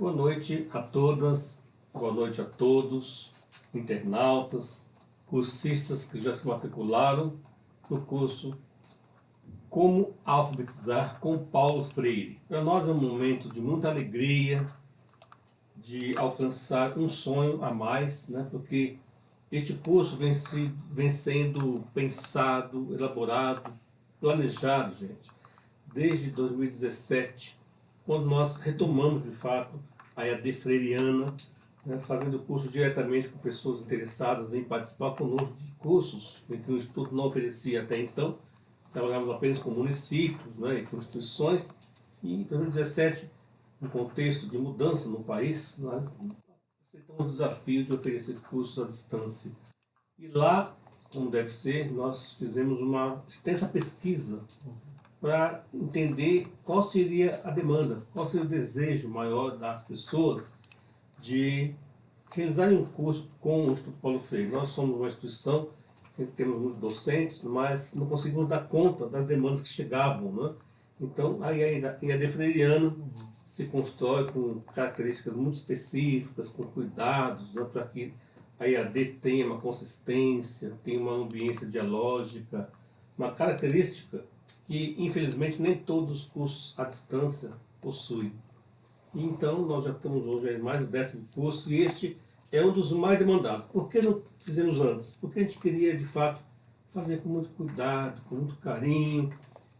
Boa noite a todas, boa noite a todos, internautas, cursistas que já se matricularam no curso Como Alfabetizar com Paulo Freire. Para nós é um momento de muita alegria, de alcançar um sonho a mais, né? Porque este curso vem sendo pensado, elaborado, planejado, gente, desde 2017, quando nós retomamos de fato a EAD freiriana, né, fazendo curso diretamente com pessoas interessadas em participar conosco de cursos em que o Instituto não oferecia até então. Trabalhávamos apenas com municípios, né, e com instituições, e em 2017, no contexto de mudança no país, nós aceitamos o desafio de oferecer cursos à distância. E lá, como deve ser, nós fizemos uma extensa pesquisa para entender qual seria a demanda, qual seria o desejo maior das pessoas de realizarem um curso com o Instituto Paulo Freire. Nós somos uma instituição que temos muitos docentes, mas não conseguimos dar conta das demandas que chegavam, né? Então, a EAD freiriana se constrói com características muito específicas, com cuidados, né, para que a EAD tenha uma consistência, tenha uma ambiência dialógica, uma característica que, infelizmente, nem todos os cursos à distância possuem. Então, nós já estamos hoje em mais do 10º curso, e este é um dos mais demandados. Por que não fizemos antes? Porque a gente queria, de fato, fazer com muito cuidado, com muito carinho,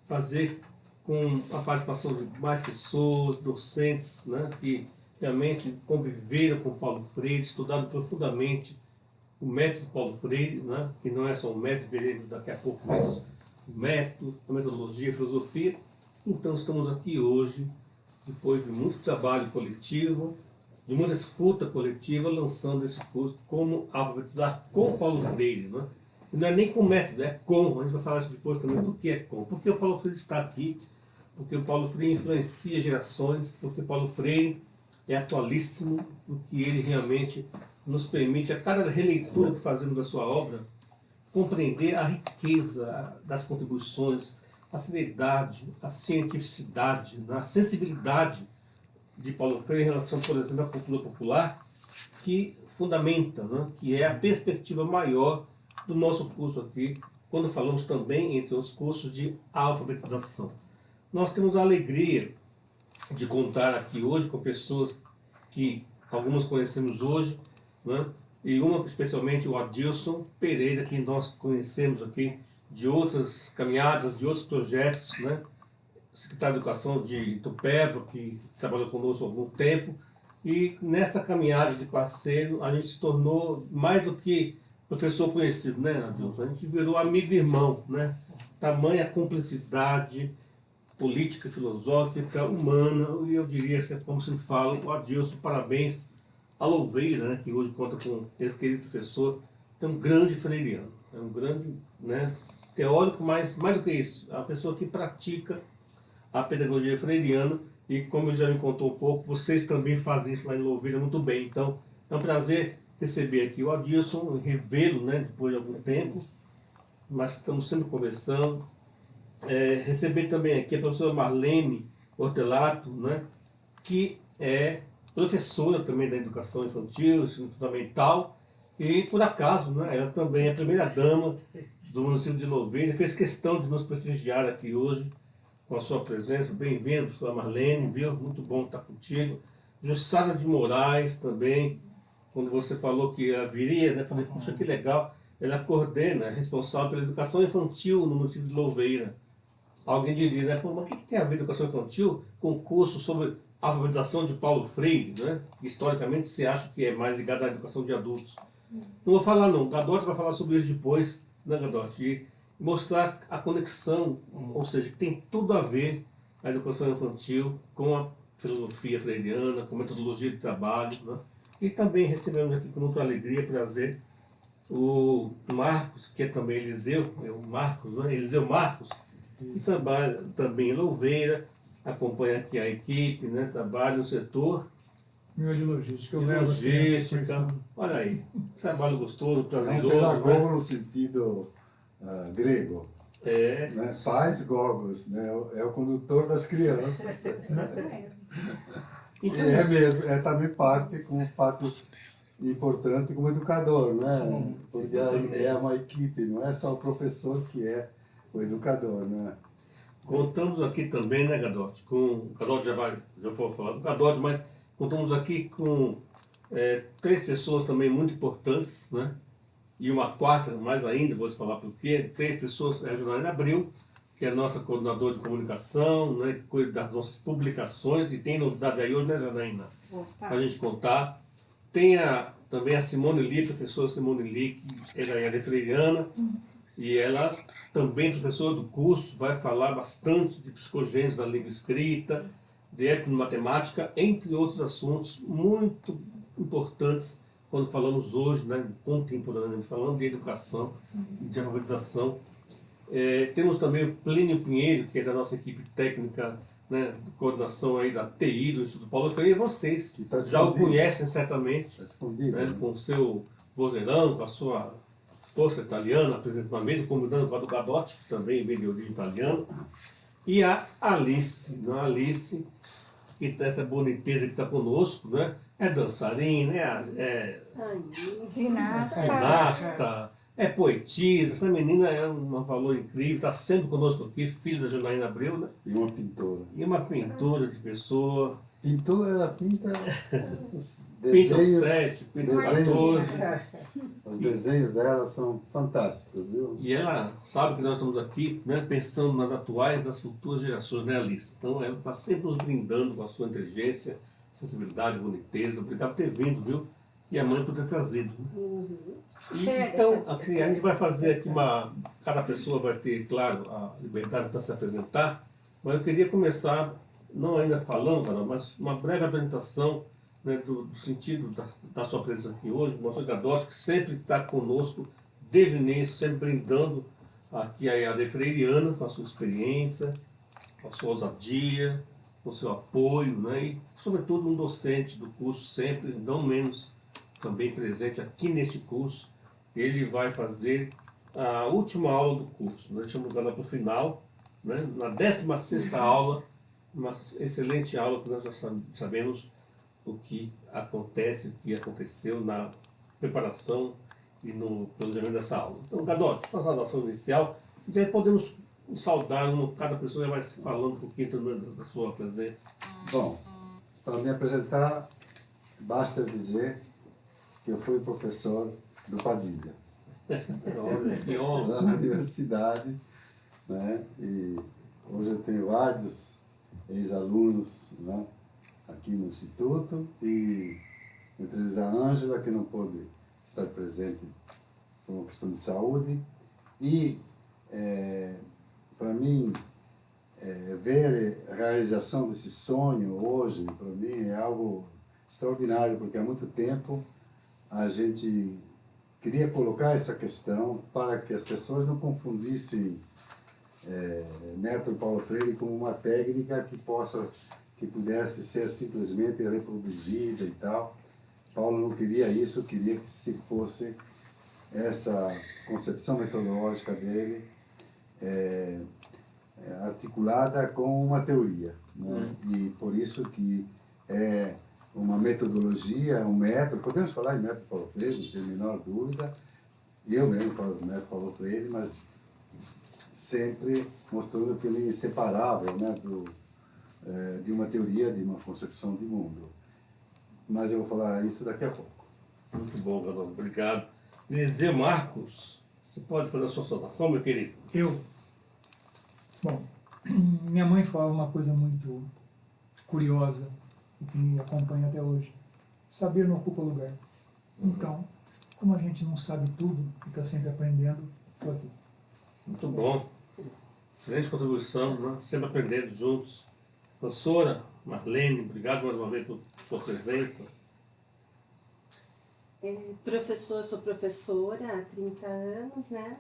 fazer com a participação de mais pessoas, docentes, né, que realmente conviveram com Paulo Freire, estudaram profundamente o método Paulo Freire, né, que não é só um método, veremos daqui a pouco isso, o método, a metodologia, a filosofia. Então estamos aqui hoje, depois de muito trabalho coletivo, de muita escuta coletiva, lançando esse curso Como Alfabetizar com Paulo Freire, né? E não é nem com método, é com. A gente vai falar isso depois também do que é com. Porque o Paulo Freire está aqui, porque o Paulo Freire influencia gerações, porque o Paulo Freire é atualíssimo, porque ele realmente nos permite, a cada releitura que fazemos da sua obra, compreender a riqueza das contribuições, a seriedade, a cientificidade, a sensibilidade de Paulo Freire em relação, por exemplo, à cultura popular, que fundamenta, né, que é a perspectiva maior do nosso curso aqui, quando falamos também, entre os cursos, de alfabetização. Nós temos a alegria de contar aqui hoje com pessoas que algumas conhecemos hoje, né, e uma especialmente o Adilson Pereira, que nós conhecemos aqui de outras caminhadas, de outros projetos, né, secretário de Educação de Itupeva, que trabalhou conosco há algum tempo, e nessa caminhada de parceiro a gente se tornou mais do que professor conhecido, né, Adilson? A gente virou amigo e irmão, né? Tamanha cumplicidade política, filosófica, humana, e eu diria, como se fala, o Adilson, parabéns a Louveira, né, que hoje conta com esse querido professor, é um grande freiriano, é um grande, né, teórico, mas mais do que isso, é uma pessoa que pratica a pedagogia freiriana, e como ele já me contou um pouco, vocês também fazem isso lá em Louveira muito bem. Então é um prazer receber aqui o Adilson, revê-lo, né, depois de algum tempo, mas estamos sempre conversando. Receber também aqui a professora Marlene Hortelato, né, que é professora também da educação infantil, ensino fundamental, e por acaso, né, ela também é a primeira dama do município de Louveira, fez questão de nos prestigiar aqui hoje com a sua presença. Bem-vindo, professora Marlene, viu? Muito bom estar contigo. Jussara de Moraes também, quando você falou que ela viria, né, falei, puxa, que legal, ela coordena, é responsável pela educação infantil no município de Louveira. Alguém diria, né, pô, mas o que tem a ver educação infantil com o curso sobre a alfabetização de Paulo Freire, né, que historicamente se acha que é mais ligado à educação de adultos. Não vou falar não, Gadotti vai falar sobre isso depois, né, Gadotti? E mostrar a conexão, ou seja, que tem tudo a ver a educação infantil com a filosofia freiriana, com a metodologia de trabalho, né? E também recebemos aqui com muita alegria e prazer o Marcos, que é também Eliseu, é o Marcos, né? Eliseu Marcos, que trabalha também em Louveira, acompanha aqui a equipe, né? Trabalha no setor de logística. De logística. Olha aí, trabalho gostoso, prazeroso. É um pedagogo, né, no sentido grego. Né? Pais gogos, né? É o condutor das crianças. Então, é mesmo, é também como parte importante como educador, né? Sim, porque é uma equipe, não é só o professor que é o educador, né? contamos aqui também, né, Gadotti? O Gadotti já foi falar do Gadotti, mas contamos aqui com 3 pessoas também muito importantes, né? E uma quarta, mais ainda, vou te falar por quê. 3 pessoas, a Janaína Abril, que é a nossa coordenadora de comunicação, né, que cuida das nossas publicações, e tem novidade aí hoje, né, Janaína? Para a gente contar. Tem também a Simone Lee, professora Simone Lee, que é freiriana, e ela também é professora do curso, vai falar bastante de psicogênese da língua escrita, de etnomatemática, entre outros assuntos muito importantes quando falamos hoje, né, contemporaneamente, falando de educação e de alfabetização. Temos também o Plínio Pinheiro, que é da nossa equipe técnica, né, de coordenação aí da TI, do Instituto Paulo Freire, e vocês Tá já o conhecem certamente, está escondido, né, com o seu vozeirão, com a sua força italiana, apresentando a mesa, combinando com a do Gadotti, que também vem de origem italiana, e a Alice, né, a Alice, que tem essa boniteza que está conosco, né? É dançarina, ginasta, é poetisa. Essa menina é um valor incrível, está sempre conosco aqui, filha da Janaína Abreu, né? e uma pintora. E uma pintora de pessoa. Pintou, ela pinta os Pinta o desenhos, 7, pinta o 14. os desenhos dela são fantásticos, viu? E ela sabe que nós estamos aqui, né, pensando nas atuais e nas futuras gerações, né, Alice? Então ela está sempre nos brindando com a sua inteligência, sensibilidade, boniteza. Obrigado por ter vindo, viu? E a mãe por ter trazido. Então, assim, a gente vai fazer aqui cada pessoa vai ter, claro, a liberdade para se apresentar, mas eu queria começar, não ainda falando, Carol, mas uma breve apresentação, né, do sentido da sua presença aqui hoje, do professor Gadotti, que sempre está conosco desde o início, sempre brindando aqui a AD Freiriana com a sua experiência, com a sua ousadia, com o seu apoio, né, e sobretudo um docente do curso, sempre, não menos também presente aqui neste curso. Ele vai fazer a última aula do curso, né, deixamos ela para o final, né, na 16ª aula, uma excelente aula que nós já sabemos o que acontece, o que aconteceu na preparação e no planejamento dessa aula. Então, Gadotti, sua saudação inicial, e aí podemos saudar, cada pessoa vai falando um pouquinho da sua presença. Bom, para me apresentar, basta dizer que eu fui professor do Padilha. Olha, que honra. Na universidade, né? E hoje eu tenho vários ex-alunos, né, aqui no Instituto, e entre eles a Ângela, que não pôde estar presente por uma questão de saúde. E, para mim, ver a realização desse sonho hoje, para mim, é algo extraordinário, porque há muito tempo a gente queria colocar essa questão para que as pessoas não confundissem método Paulo Freire como uma técnica que pudesse ser simplesmente reproduzida e tal. Paulo não queria isso, queria que se fosse essa concepção metodológica dele articulada com uma teoria, né? E por isso que é uma metodologia, um método, podemos falar em método Paulo Freire, não tenho a menor dúvida, eu mesmo falo do método Paulo Freire, mas sempre mostrando que ele é inseparável, né, de uma teoria, de uma concepção de mundo. Mas eu vou falar isso daqui a pouco. Muito bom, Gadotti, obrigado. Eliseu Marcos, você pode fazer a sua saudação, meu querido? Bom, minha mãe fala uma coisa muito curiosa e que me acompanha até hoje. Saber não ocupa lugar. Então, como a gente não sabe tudo e está sempre aprendendo, estou aqui. Muito bom. Excelente contribuição, né? Sempre aprendendo juntos. Professora Marlene, obrigado mais uma vez por sua presença. Sou professora há 30 anos, né?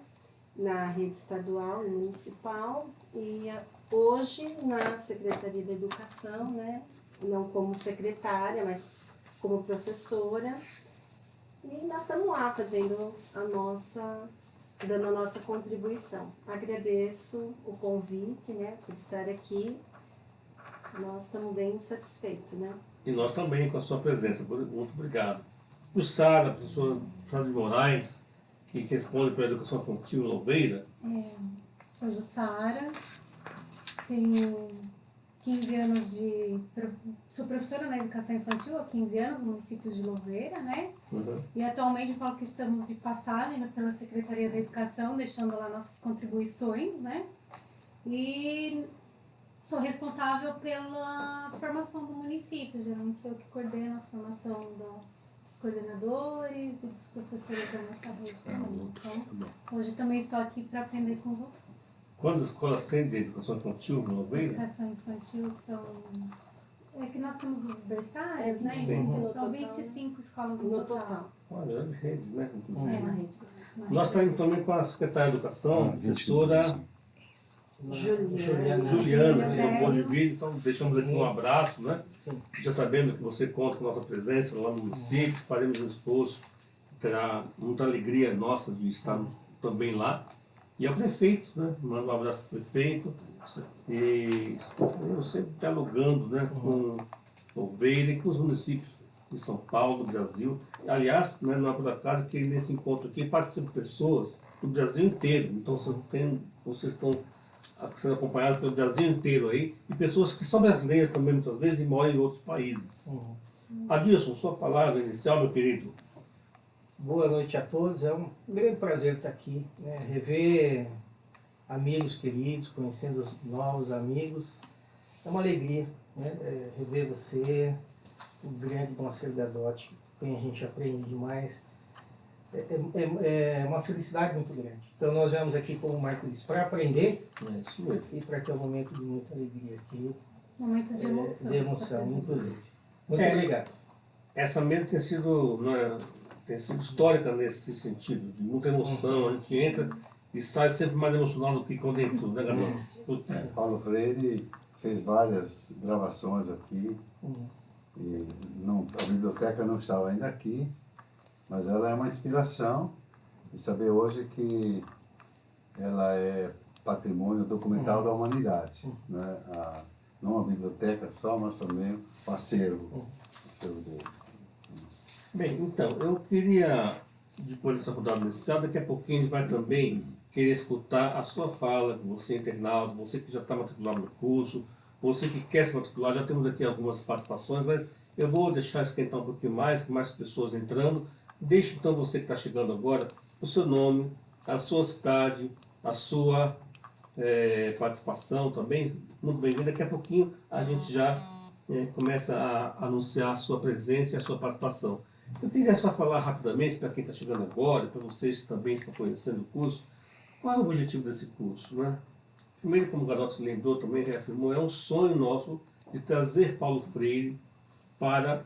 Na rede estadual e municipal, e hoje na Secretaria da Educação, né? Não como secretária, mas como professora. E nós estamos lá fazendo dando a nossa contribuição. Agradeço o convite, né, por estar aqui. Nós estamos bem satisfeitos, né? E nós também com a sua presença. Muito obrigado. O Sara, a professora Sara de Moraes, que responde pela educação infantil em Louveira. Sou Jussara, tenho 15 anos sou professora na educação infantil há 15 anos no município de Louveira, né? E atualmente eu falo que estamos de passagem pela Secretaria da Educação, deixando lá nossas contribuições, né? E sou responsável pela formação do município, geralmente sou eu que coordeno a formação dos coordenadores e dos professores da nossa rede também. Então, hoje também estou aqui para aprender com você. Quantas escolas tem de educação infantil em Louveira? Educação infantil são... É que nós temos os berçários, né? Sim. Então, são 25 escolas no total. Olha, é de rede, né? É uma rede. Nós estamos também com a secretária de Educação, a professora Juliana, que é um bom de vídeo, então deixamos aqui um abraço, né? Já sabendo que você conta com a nossa presença lá no município, faremos um esforço, terá muita alegria nossa de estar também lá. E ao prefeito, né? Mando um abraço ao prefeito. E eu sempre dialogando, né? Com Louveira e com os municípios de São Paulo, do Brasil. Aliás, né, não é por acaso que nesse encontro aqui participam pessoas do Brasil inteiro. Então vocês estão sendo acompanhados pelo Brasil inteiro aí. E pessoas que são brasileiras também muitas vezes e moram em outros países. Adilson, sua palavra inicial, meu querido. Boa noite a todos, é um grande prazer estar aqui, né? Rever amigos queridos, conhecendo os novos amigos, é uma alegria, né? Rever você, o grande Moacir Gadotti, com quem a gente aprende demais, é uma felicidade muito grande. Então nós viemos aqui, como o Marco disse, para aprender e para ter um momento de muita alegria aqui, Momento de emoção. de emoção, inclusive. Muito obrigado. Essa mesa tem sido histórica nesse sentido, de muita emoção. A gente entra e sai sempre mais emocionado do que quando entrou, né, Gadotti? Paulo Freire fez várias gravações aqui. E a biblioteca não estava ainda aqui, mas ela é uma inspiração. E saber hoje que ela é patrimônio documental da humanidade. Né? Não a biblioteca só, mas também o acervo dele. Bem, então, eu queria, depois dessa rodada inicial, daqui a pouquinho a gente vai também querer escutar a sua fala, você internauta, você que já está matriculado no curso, você que quer se matricular, já temos aqui algumas participações, mas eu vou deixar esquentar um pouquinho mais, com mais pessoas entrando. Deixe então você que está chegando agora, o seu nome, a sua cidade, a sua participação também, muito bem-vindo. Daqui a pouquinho a gente já começa a anunciar a sua presença e a sua participação. Eu queria só falar rapidamente, para quem está chegando agora, para vocês que também estão conhecendo o curso, qual é o objetivo desse curso, né? Primeiro, como o Gadotti lembrou, também reafirmou, é um sonho nosso de trazer Paulo Freire para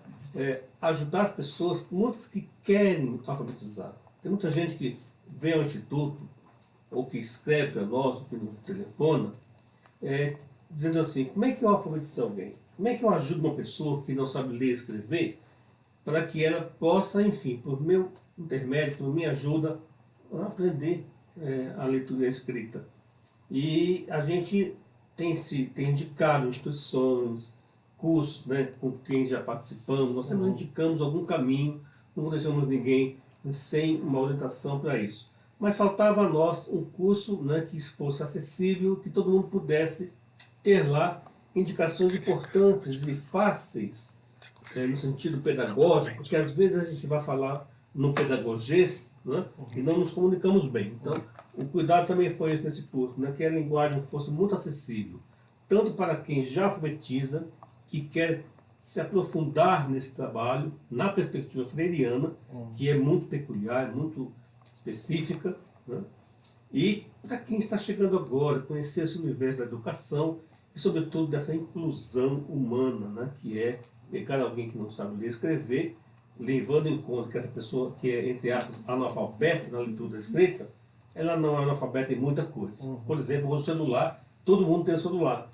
ajudar as pessoas, muitas que querem alfabetizar. Tem muita gente que vem ao Instituto, ou que escreve para nós, ou que nos telefona, dizendo assim, como é que eu alfabetizo alguém? Como é que eu ajudo uma pessoa que não sabe ler e escrever, para que ela possa, enfim, por meu intermédio, por minha ajuda, aprender a leitura e a escrita. E a gente tem indicado instituições, cursos, né, com quem já participamos, nós sempre indicamos algum caminho, não deixamos ninguém sem uma orientação para isso. Mas faltava a nós um curso, né, que fosse acessível, que todo mundo pudesse ter lá indicações importantes e fáceis, no sentido pedagógico, porque às vezes a gente vai falar no pedagogês, né, e não nos comunicamos bem. Então, o cuidado também foi esse nesse curso, né, que a linguagem fosse muito acessível, tanto para quem já alfabetiza, que quer se aprofundar nesse trabalho, na perspectiva freiriana, que é muito peculiar, muito específica, né, e para quem está chegando agora, conhecer esse universo da educação e, sobretudo, dessa inclusão humana, né, que é pegar alguém que não sabe ler e escrever, levando em conta que essa pessoa que é, entre aspas, analfabeta na leitura da escrita, ela não é analfabeta em muita coisa. Por exemplo, o celular, todo mundo tem celular.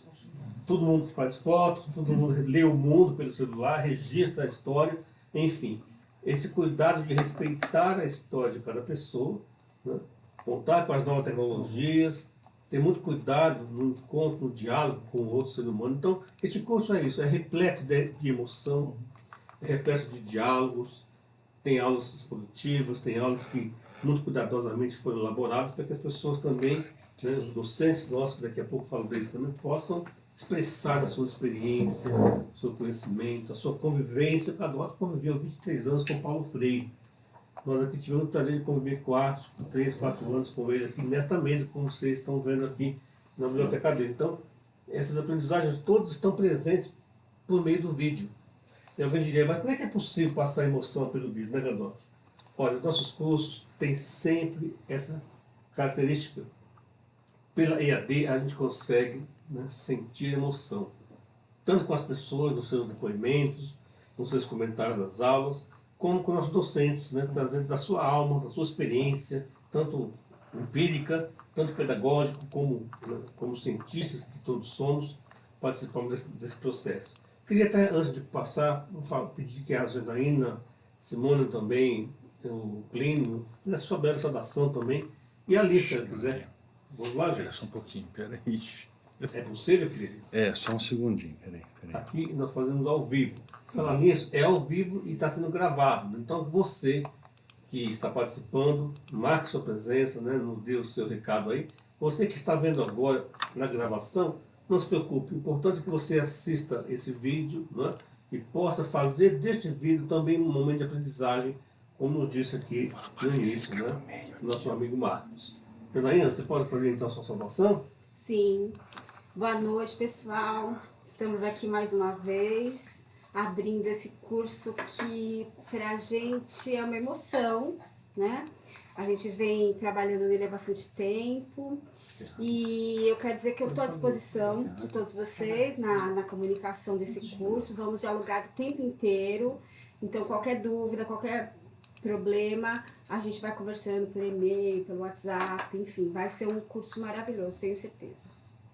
Todo mundo faz fotos, todo mundo lê o mundo pelo celular, registra a história, enfim. Esse cuidado de respeitar a história de cada pessoa, né, contar com as novas tecnologias, ter muito cuidado no encontro, no diálogo com o outro ser humano. Então, este curso é isso, é repleto de emoção, é repleto de diálogos, tem aulas expositivas, tem aulas que muito cuidadosamente foram elaboradas para que as pessoas também, né, os docentes nossos, que daqui a pouco falo deles também, possam expressar a sua experiência, o seu conhecimento, a sua convivência. Cada hora conviveu 23 anos com Paulo Freire. Nós aqui tivemos o prazer de conviver 3, 4 anos com ele aqui nesta mesa, como vocês estão vendo aqui na biblioteca dele. Então, essas aprendizagens todas estão presentes por meio do vídeo. E alguém diria, mas como é que é possível passar emoção pelo vídeo, né, Gadotti? Olha, nossos cursos têm sempre essa característica. Pela EAD a gente consegue, né, sentir emoção, tanto com as pessoas, nos seus depoimentos, nos seus comentários das aulas, como com nossos docentes, né, trazendo da sua alma, da sua experiência, tanto empírica, tanto pedagógico, como cientistas que todos somos, participamos desse processo. Queria até, antes de passar, pedir que a Janaína, Simone também, o Plínio, fizesse sua breve saudação também, e a Alice, se quiser. Vamos lá, gente? Espera só um pouquinho, peraí. É possível, Plínio? É, só um segundinho, peraí. Aqui nós fazemos ao vivo. Falar nisso, é ao vivo e está sendo gravado. Então você que está participando, marque sua presença, né, nos dê o seu recado aí. Você que está vendo agora na gravação, não se preocupe. O importante é que você assista esse vídeo, né, e possa fazer deste vídeo também um momento de aprendizagem, como nos disse aqui no início, né, nosso amigo Marcos. Janaína, você pode fazer então a sua saudação? Sim. Boa noite, pessoal. Estamos aqui mais uma vez, abrindo esse curso que pra gente é uma emoção, né? A gente vem trabalhando nele há bastante tempo e eu quero dizer que eu estou à disposição de todos vocês na comunicação desse curso. Vamos dialogar o tempo inteiro, então qualquer dúvida, qualquer problema, a gente vai conversando por e-mail, pelo WhatsApp, enfim, vai ser um curso maravilhoso, tenho certeza.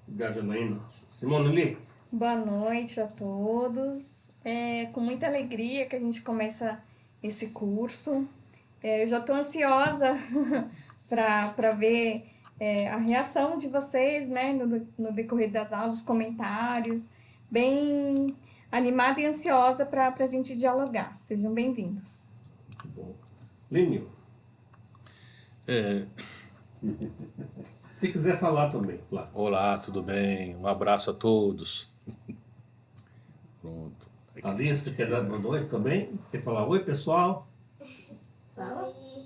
Obrigado, Janaína. Simone Lee? Boa noite a todos. É com muita alegria que a gente começa esse curso. Eu já estou ansiosa para ver a reação de vocês, né, no decorrer das aulas, os comentários. Bem animada e ansiosa para a gente dialogar. Sejam bem-vindos. Muito bom. Línio? Se quiser falar também, claro. Olá, tudo bem? Um abraço a todos. Pronto. Alice, quer dar boa noite também? Quer falar oi, pessoal? Oi.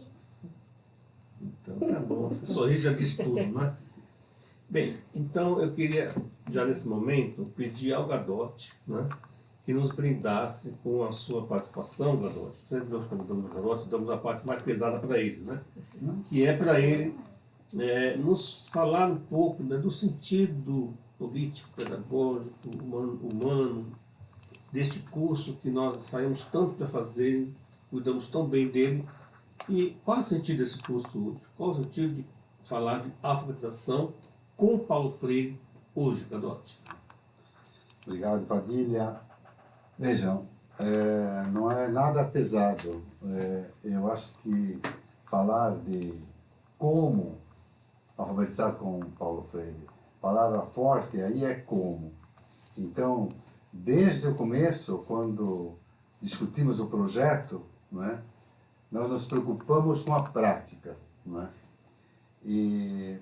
Então tá bom, você sorri já diz tudo, né? Bem, então eu queria, já nesse momento, pedir ao Gadotti, né, que nos brindasse com a sua participação, Gadotti. Sempre nós convidamos o Gadotti, damos a parte mais pesada para ele, né? Que é para ele nos falar um pouco, né, do sentido político, pedagógico, humano, deste curso que nós saímos tanto para fazer, cuidamos tão bem dele. E qual é o sentido desse curso hoje? Qual é o sentido de falar de alfabetização com Paulo Freire hoje, Gadotti? Obrigado, Padilha. Vejam, não é nada pesado. Eu acho que falar de como alfabetizar com Paulo Freire, palavra forte aí é como. Então, desde o começo, quando discutimos o projeto, não é, nós nos preocupamos com a prática. Não é? E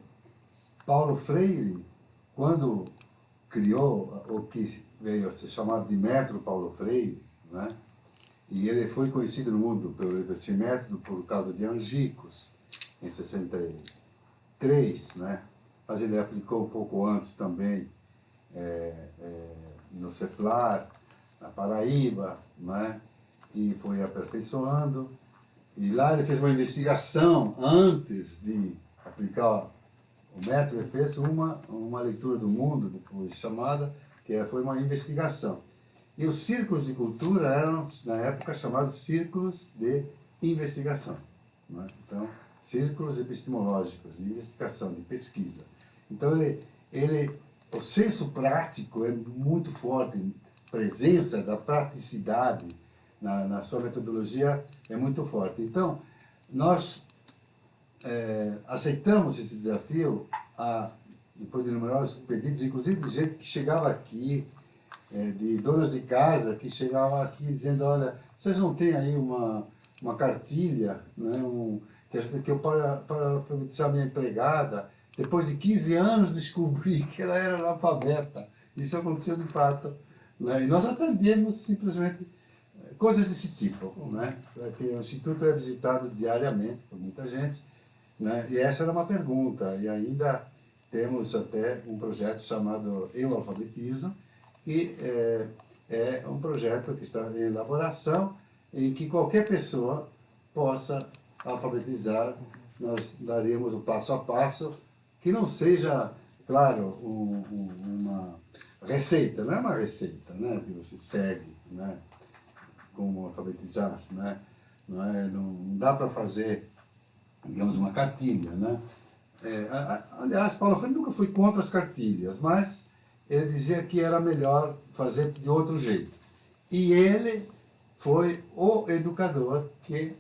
Paulo Freire, quando criou o que veio a ser chamado de método Paulo Freire, né? E ele foi conhecido no mundo por esse método por causa de Angicos, em 63, né? Mas ele aplicou um pouco antes também no CEPLAR, na Paraíba, né? E foi aperfeiçoando. E lá ele fez uma investigação antes de aplicar o método. Ele fez uma leitura do mundo, depois chamada, que foi uma investigação. E os círculos de cultura eram, na época, chamados círculos de investigação. Né? Então, círculos epistemológicos, de investigação, de pesquisa. Então, o senso prático é muito forte, a presença da praticidade na sua metodologia é muito forte. Então, nós aceitamos esse desafio depois de numerosos pedidos, inclusive de gente que chegava aqui, de donas de casa que chegavam aqui dizendo, olha, vocês não têm aí uma cartilha, né, que eu para alfabetizar minha empregada, depois de 15 anos descobri que ela era analfabeta. Isso aconteceu de fato, né? E nós atendemos simplesmente coisas desse tipo, né? Porque o Instituto é visitado diariamente por muita gente, né? E essa era uma pergunta, e ainda temos até um projeto chamado Eu Alfabetizo, que é um projeto que está em elaboração, em que qualquer pessoa possa alfabetizar. Nós daremos o passo a passo, que não seja, claro, uma receita, não é uma receita, né, que você segue, né, como alfabetizar, né, não dá para fazer, digamos, uma cartilha, né. Aliás, Paulo Freire nunca foi contra as cartilhas, mas ele dizia que era melhor fazer de outro jeito. E ele foi o educador que,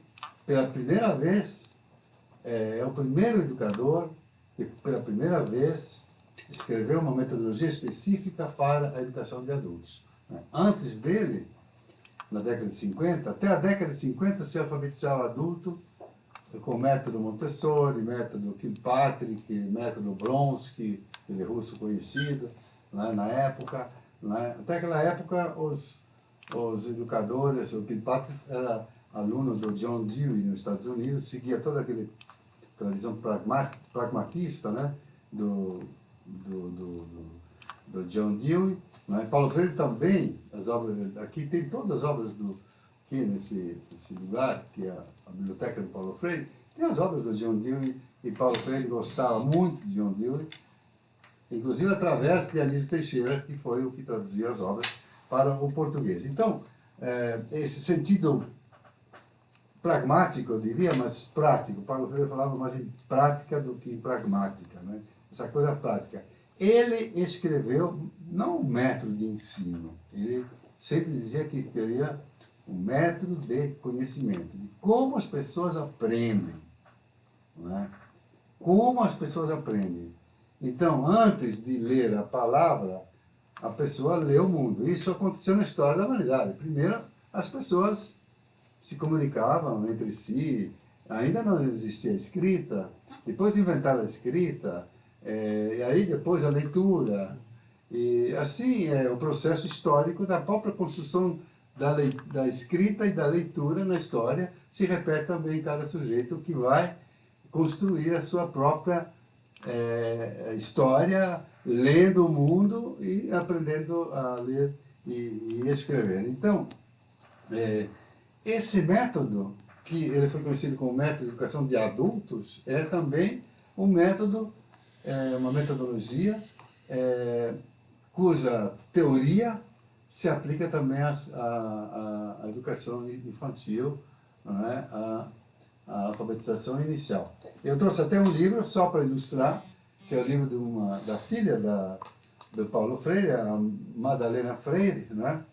pela primeira vez, é o primeiro educador que, pela primeira vez, escreveu uma metodologia específica para a educação de adultos. Antes dele, na década de 50, até a década de 50 se alfabetizava adulto com o método Montessori, método Kilpatrick, método Bronsky, aquele russo conhecido, né, na época. Né? Até aquela época, os educadores, o Kilpatrick era aluno do John Dewey nos Estados Unidos, seguia toda aquela tradição pragmatista, né, do John Dewey. Né? Paulo Freire também, as obras, aqui tem todas as obras aqui nesse lugar, que é a biblioteca do Paulo Freire, tem as obras do John Dewey, e Paulo Freire gostava muito de John Dewey, inclusive através de Anísio Teixeira, que foi o que traduziu as obras para o português. Então, esse sentido pragmático, eu diria, mas prático, Paulo Freire falava mais em prática do que em pragmática, né? Essa coisa prática. Ele escreveu, não um método de ensino, ele sempre dizia que queria um método de conhecimento, de como as pessoas aprendem, né? Como as pessoas aprendem. Então, antes de ler a palavra, a pessoa lê o mundo. Isso aconteceu na história da humanidade. Primeiro, as pessoas se comunicavam entre si, ainda não existia a escrita, depois inventaram a escrita, e aí depois a leitura. E assim é o processo histórico da própria construção da escrita e da leitura na história, se repete também em cada sujeito que vai construir a sua própria história, lendo o mundo e aprendendo a ler e escrever. Então, esse método, que ele foi conhecido como método de educação de adultos, é também um método, uma metodologia cuja teoria se aplica também à educação infantil, não é? A alfabetização inicial. Eu trouxe até um livro, só para ilustrar, que é o livro da filha do Paulo Freire, a Madalena Freire, né?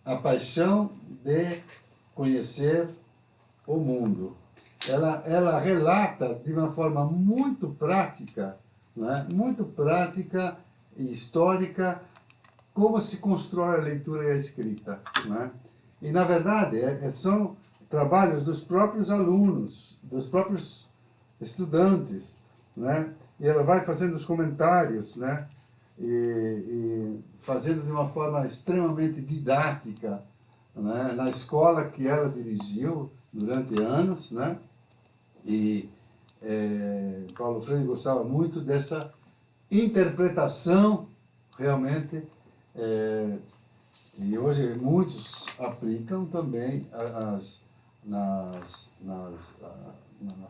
A Paixão de Conhecer o Mundo. Ela relata de uma forma muito prática, né? Muito prática e histórica, como se constrói a leitura e a escrita, né? E, na verdade, são trabalhos dos próprios alunos, dos próprios estudantes, né? E ela vai fazendo os comentários, né? E fazendo de uma forma extremamente didática, né? Na escola que ela dirigiu durante anos, né? E Paulo Freire gostava muito dessa interpretação, realmente, e hoje muitos aplicam também na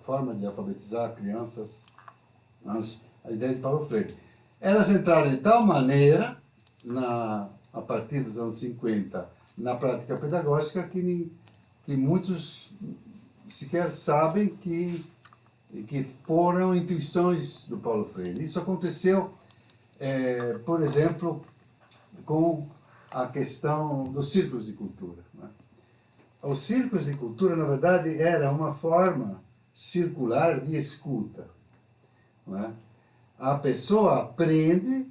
forma de alfabetizar crianças, a ideia de Paulo Freire. Elas entraram de tal maneira, a partir dos anos 50, na prática pedagógica, que muitos sequer sabem que foram intuições do Paulo Freire. Isso aconteceu, por exemplo, com a questão dos círculos de cultura, né? Os círculos de cultura, na verdade, era uma forma circular de escuta, né? a pessoa aprende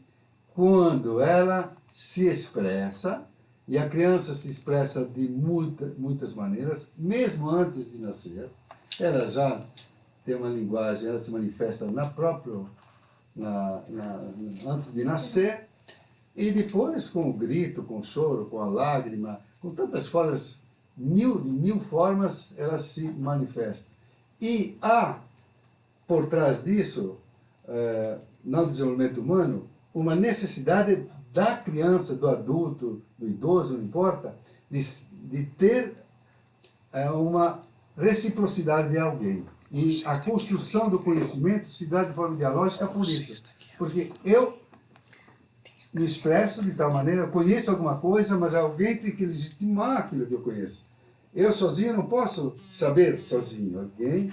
quando ela se expressa, e a criança se expressa de muitas maneiras, mesmo antes de nascer. Ela já tem uma linguagem, ela se manifesta antes de nascer, e depois com o grito, com o choro, com a lágrima, com tantas formas, mil formas, ela se manifesta. E há, por trás disso, no desenvolvimento humano, uma necessidade da criança, do adulto, do idoso, não importa, de ter uma reciprocidade de alguém. E a construção do conhecimento se dá de forma dialógica por isso. Porque eu me expresso de tal maneira, eu conheço alguma coisa, mas alguém tem que legitimar aquilo que eu conheço. Eu sozinho não posso saber sozinho. Alguém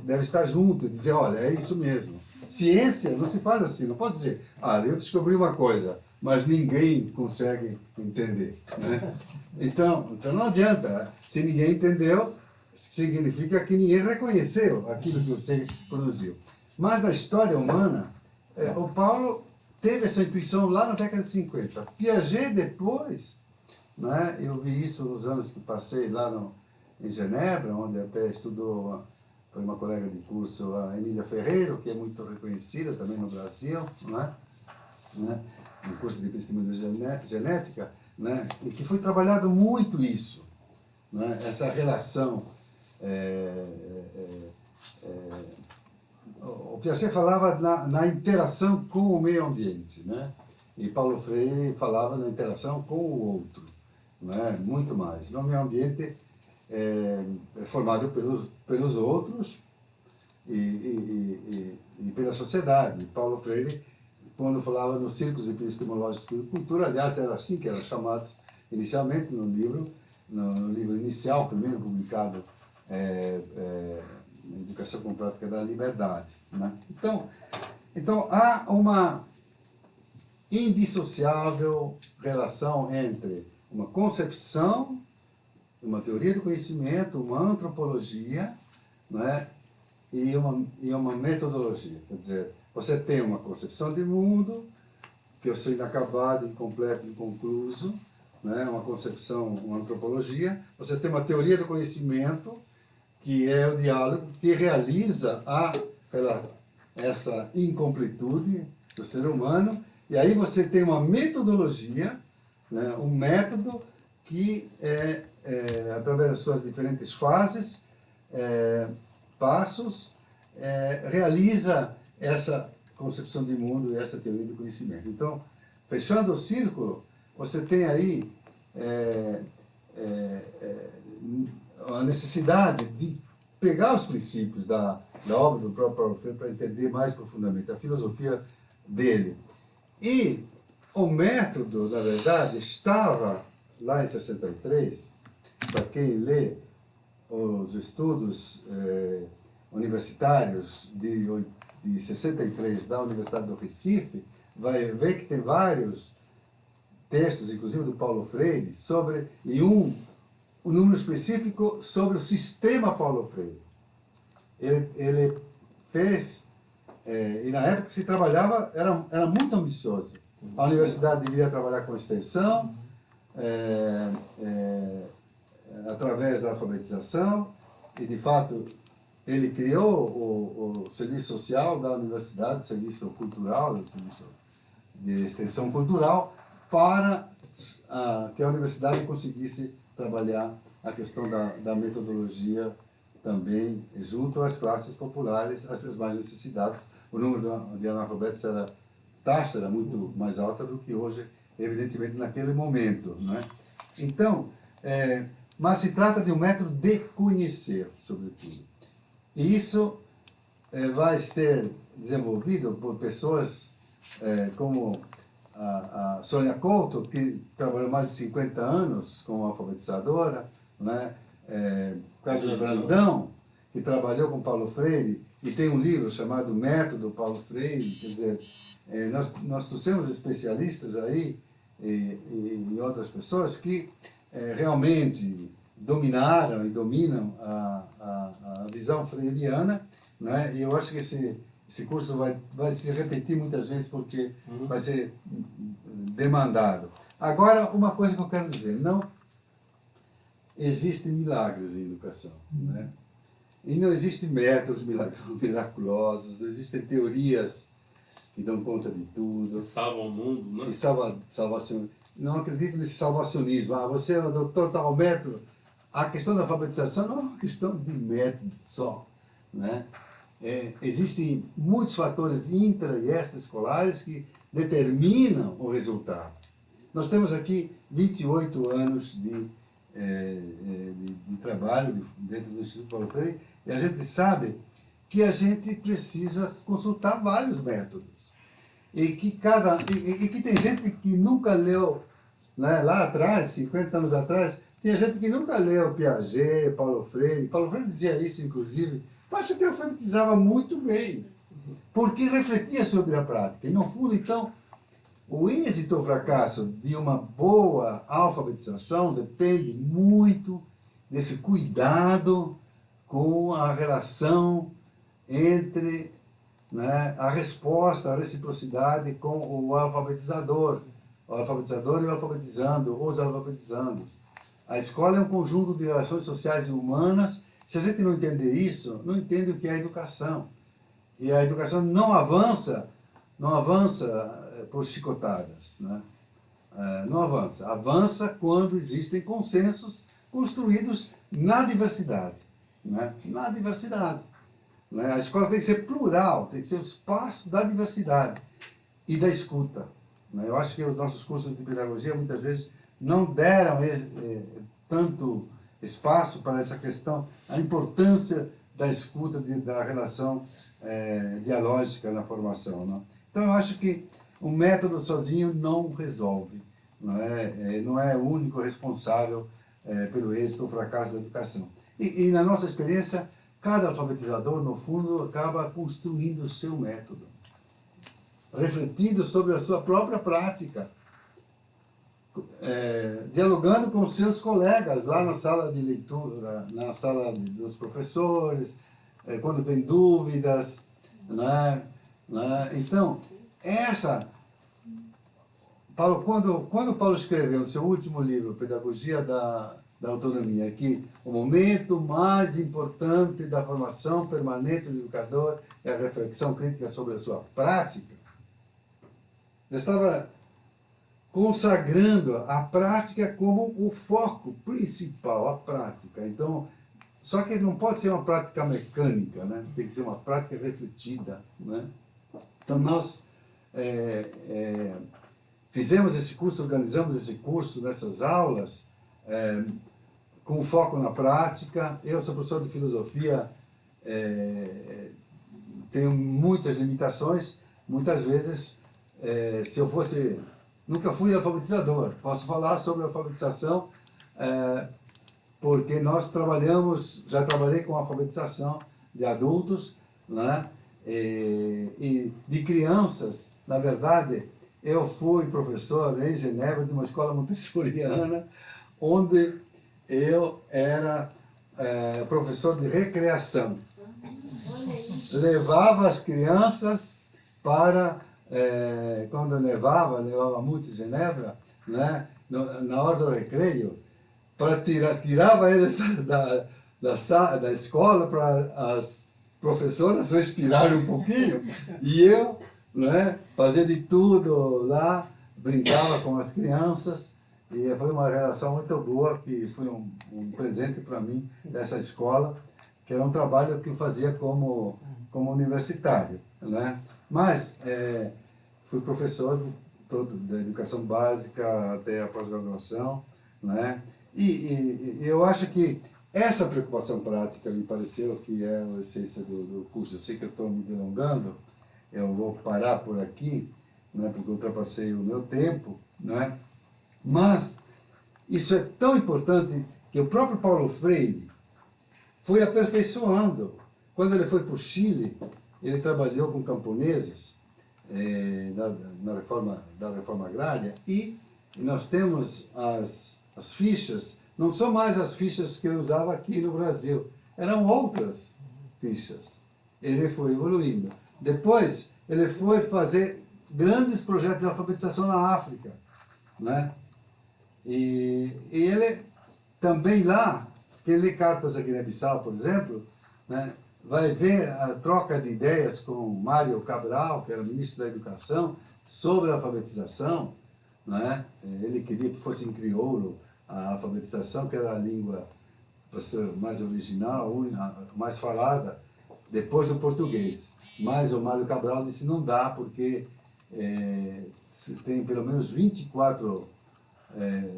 deve estar junto e dizer, olha, é isso mesmo. Ciência não se faz assim, não pode dizer, eu descobri uma coisa, mas ninguém consegue entender. Né? Então não adianta. Se ninguém entendeu, significa que ninguém reconheceu aquilo que você produziu. Mas na história humana, o Paulo teve essa intuição lá na década de 50. Piaget depois, né, eu vi isso nos anos que passei lá em Genebra, onde até estudou, foi uma colega de curso, a Emília Ferreiro, que é muito reconhecida também no Brasil, né, no curso de epistemologia genética, né, e que foi trabalhado muito isso, né, essa relação. O Piaget falava na interação com o meio ambiente, né? E Paulo Freire falava na interação com o outro, né? Muito mais. No meio ambiente é formado pelos outros e pela sociedade. Paulo Freire, quando falava nos círculos epistemológicos de cultura, aliás, era assim que eram chamados inicialmente no livro inicial, primeiro publicado, Educação com Prática da Liberdade. Né? Então, há uma indissociável relação entre uma concepção, uma teoria do conhecimento, uma antropologia, né? e uma metodologia. Quer dizer, você tem uma concepção de mundo, que eu sou inacabado, incompleto, inconcluso, né? Uma concepção, uma antropologia. Você tem uma teoria do conhecimento, que é o diálogo que realiza essa incompletude do ser humano, e aí você tem uma metodologia, né, um método que, através das suas diferentes fases, passos, realiza essa concepção de mundo e essa teoria do conhecimento. Então, fechando o círculo, você tem aí a necessidade de pegar os princípios da obra do próprio Paulo Freire para entender mais profundamente a filosofia dele. E o método, na verdade, estava lá em 63, para quem lê os estudos universitários de 63 da Universidade do Recife, vai ver que tem vários textos, inclusive do Paulo Freire, um número específico sobre o sistema Paulo Freire. Ele fez, e na época que se trabalhava, era muito ambicioso. A universidade deveria trabalhar com extensão, através da alfabetização, e de fato ele criou o serviço social da universidade, o serviço cultural, o serviço de extensão cultural, para que a universidade conseguisse trabalhar a questão da metodologia também junto às classes populares, às mais necessitadas. O número de analfabetos taxa era muito mais alta do que hoje, evidentemente, naquele momento. Né? Então, mas se trata de um método de conhecer, sobretudo. E isso vai ser desenvolvido por pessoas como a Sônia Couto, que trabalhou mais de 50 anos como alfabetizadora, né? Carlos Brandão, que trabalhou com Paulo Freire, e tem um livro chamado Método Paulo Freire. Quer dizer, nós trouxemos especialistas aí e outras pessoas que realmente dominaram e dominam a visão freiriana, né? E eu acho que esse esse curso vai se repetir muitas vezes porque vai ser demandado. Agora, uma coisa que eu quero dizer, não existem milagres em educação, né? E não existem métodos miraculosos, não existem teorias que dão conta de tudo. Que salvam o mundo, né? Que salvação. Não acredito nesse salvacionismo. Ah, você é o doutor tal método. A questão da alfabetização não é uma questão de método só, né? Existem muitos fatores intra- e extraescolares que determinam o resultado. Nós temos aqui 28 anos de trabalho dentro do Instituto Paulo Freire, e a gente sabe que a gente precisa consultar vários métodos. E que tem gente que nunca leu, né, lá atrás, 50 anos atrás, tinha gente que nunca leu Piaget, Paulo Freire. Paulo Freire dizia isso, inclusive, mas que alfabetizava muito bem, porque refletia sobre a prática. E, no fundo, então, o êxito ou fracasso de uma boa alfabetização depende muito desse cuidado com a relação entre, né, a resposta, a reciprocidade com o alfabetizador e o alfabetizando, os alfabetizandos. A escola é um conjunto de relações sociais e humanas. Se a gente não entender isso, não entende o que é a educação. E a educação não avança por chicotadas, né? Não avança. Avança quando existem consensos construídos na diversidade, né? Na diversidade, né? A escola tem que ser plural, tem que ser o espaço da diversidade e da escuta, né? Eu acho que os nossos cursos de pedagogia muitas vezes não deram tanto espaço para essa questão, a importância da escuta, da relação dialógica na formação, né? Então eu acho que o método sozinho não resolve, não é o único responsável pelo êxito ou fracasso da educação. E na nossa experiência, cada alfabetizador, no fundo, acaba construindo o seu método, refletindo sobre a sua própria prática, dialogando com seus colegas lá na sala de leitura, na sala dos professores, quando tem dúvidas, né? Então, quando Paulo escreveu no seu último livro, Pedagogia da Autonomia, que o momento mais importante da formação permanente do educador é a reflexão crítica sobre a sua prática, ele estava consagrando a prática como o foco principal, a prática. Então, só que não pode ser uma prática mecânica, né? Tem que ser uma prática refletida, né? Então, nós fizemos esse curso, organizamos esse curso nessas aulas, com foco na prática. Eu sou professor de filosofia, tenho muitas limitações. Muitas vezes, se eu fosse... Nunca fui alfabetizador. Posso falar sobre alfabetização, porque já trabalhei com alfabetização de adultos, né? E de crianças. Na verdade, eu fui professor em Genebra de uma escola montessoriana, onde eu era professor de recreação. Levava as crianças para, quando levava muito em Genebra, né, na hora do recreio, para tirava eles da escola para as professoras respirarem um pouquinho, e eu, né, fazia de tudo lá, brincava com as crianças, e foi uma relação muito boa, que foi um presente para mim dessa escola, que era um trabalho que eu fazia como universitário, né? Mas fui professor da educação básica até a pós-graduação, né? E eu acho que essa preocupação prática me pareceu que é a essência do curso. Eu sei que eu estou me delongando, eu vou parar por aqui, né, porque eu ultrapassei o meu tempo, né? Mas isso é tão importante que o próprio Paulo Freire foi aperfeiçoando. Quando ele foi para o Chile, ele trabalhou com camponeses da reforma agrária, e nós temos as fichas, não são mais as fichas que eu usava aqui no Brasil, eram outras fichas. Ele foi evoluindo. Depois, ele foi fazer grandes projetos de alfabetização na África, né? E ele também lá, quem lê Cartas à Guiné-Bissau, por exemplo, né, vai ver a troca de ideias com Mário Cabral, que era ministro da Educação, sobre a alfabetização, né? Ele queria que fosse em crioulo a alfabetização, que era a língua para ser mais original, mais falada, depois do português. Mas o Mário Cabral disse não dá, porque tem pelo menos 24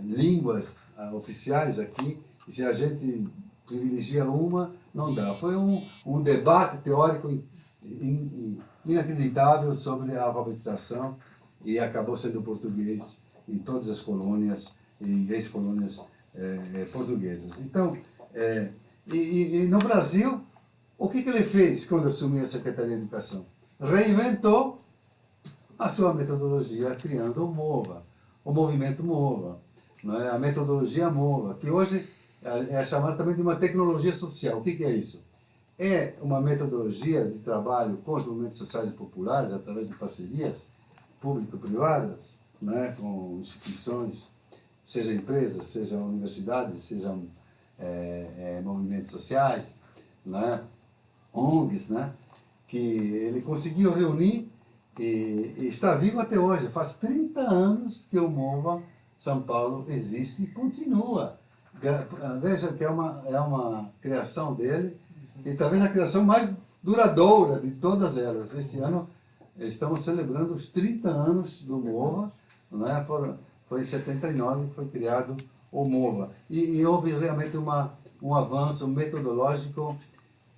línguas oficiais aqui, e se a gente privilegia uma, não dá. Foi um debate teórico inacreditável sobre a alfabetização, e acabou sendo português em todas as colônias e ex-colônias portuguesas. Então, e no Brasil, o que ele fez quando assumiu a Secretaria de Educação? Reinventou a sua metodologia, criando o MOVA, o movimento MOVA, né? A metodologia MOVA, que hoje é chamada também de uma tecnologia social. O que é isso? É uma metodologia de trabalho com os movimentos sociais e populares, através de parcerias público-privadas, né? Com instituições, seja empresas, seja universidades, sejam movimentos sociais, né? ONGs, né? Que ele conseguiu reunir e está vivo até hoje. Faz 30 anos que o MOVA São Paulo existe e continua. Veja que é uma criação dele, e talvez a criação mais duradoura de todas elas. Esse ano estamos celebrando os 30 anos do MOVA, né? Foi em 79 que foi criado o MOVA. E houve realmente um avanço metodológico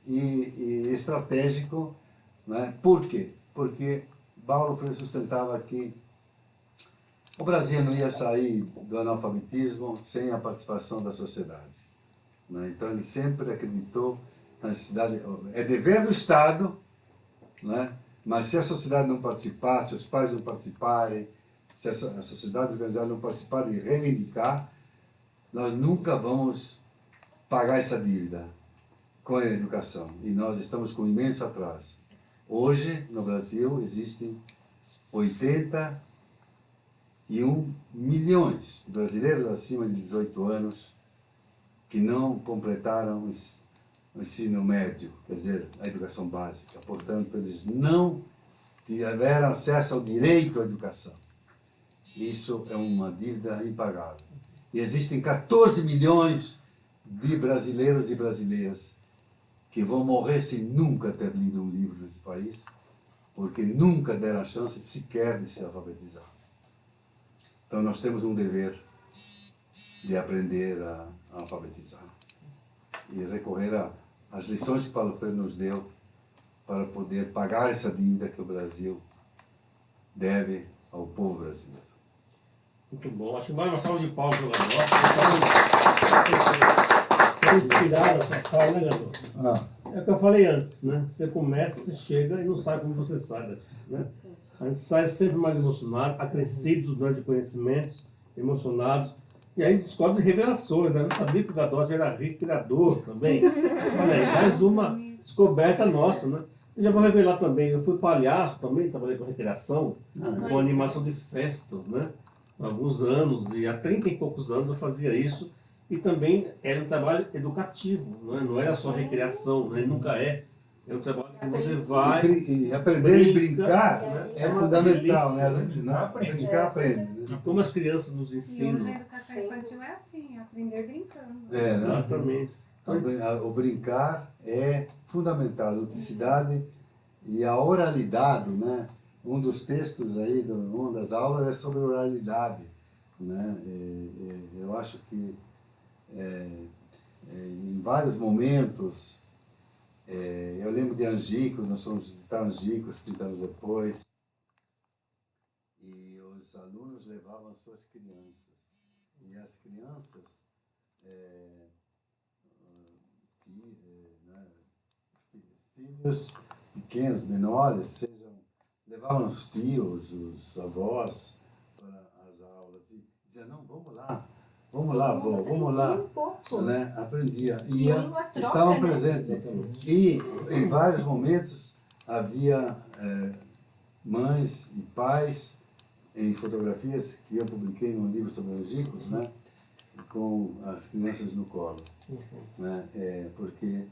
e estratégico, né? Por quê? Porque Paulo Freire sustentava que o Brasil não ia sair do analfabetismo sem a participação da sociedade, né? Então ele sempre acreditou na necessidade, é dever do Estado, né? Mas se a sociedade não participar, se os pais não participarem, se a sociedade organizada não participar e reivindicar, nós nunca vamos pagar essa dívida com a educação. E nós estamos com um imenso atraso. Hoje, no Brasil, existem 81 milhões de brasileiros acima de 18 anos que não completaram o ensino médio, quer dizer, a educação básica. Portanto, eles não tiveram acesso ao direito à educação. Isso é uma dívida impagável. E existem 14 milhões de brasileiros e brasileiras que vão morrer sem nunca ter lido um livro nesse país, porque nunca deram a chance sequer de se alfabetizar. Então nós temos um dever de aprender a alfabetizar e recorrer às lições que Paulo Freire nos deu para poder pagar essa dívida que o Brasil deve ao povo brasileiro. Muito bom. Acho que vale uma salva de palmas para o Gadot. Estou inspirado essa fala, né, Gadot? É o que eu falei antes, né? Você começa, você chega e não sabe como você sai daqui, né? A gente sai sempre mais emocionado, acrescido durante conhecimentos, emocionados. E aí a gente descobre revelações, né? Eu não sabia que o Gadot era rico criador também. Olha aí, mais uma descoberta nossa, né? Eu já vou revelar também, eu fui palhaço também, trabalhei com recreação, com animação de festas, né? Há alguns anos, e há 30 e poucos anos eu fazia isso. E também era um trabalho educativo, não era só recreação, né? Nunca é. É um trabalho que você vai... E aprender a brincar é fundamental, né? Brincar, aprende. E como as crianças nos E ensinam. hoje a educação infantil é assim, aprender brincando. Né? Exatamente. O brincar é fundamental, a ludicidade e a oralidade, né? Um dos textos aí, uma das aulas é sobre oralidade, né? Eu acho que em vários momentos, eu lembro de Angicos, nós fomos visitar Angicos 30 anos depois, e os alunos levavam as suas crianças, e as crianças, filhos pequenos, menores, levavam os tios, os avós para as aulas, e diziam, não, vamos lá, avó, vamos lá. Aprendia. E estavam presentes. E em vários momentos havia mães e pais em fotografias que eu publiquei num livro sobre os ricos, né? Com as crianças no colo, né? Porque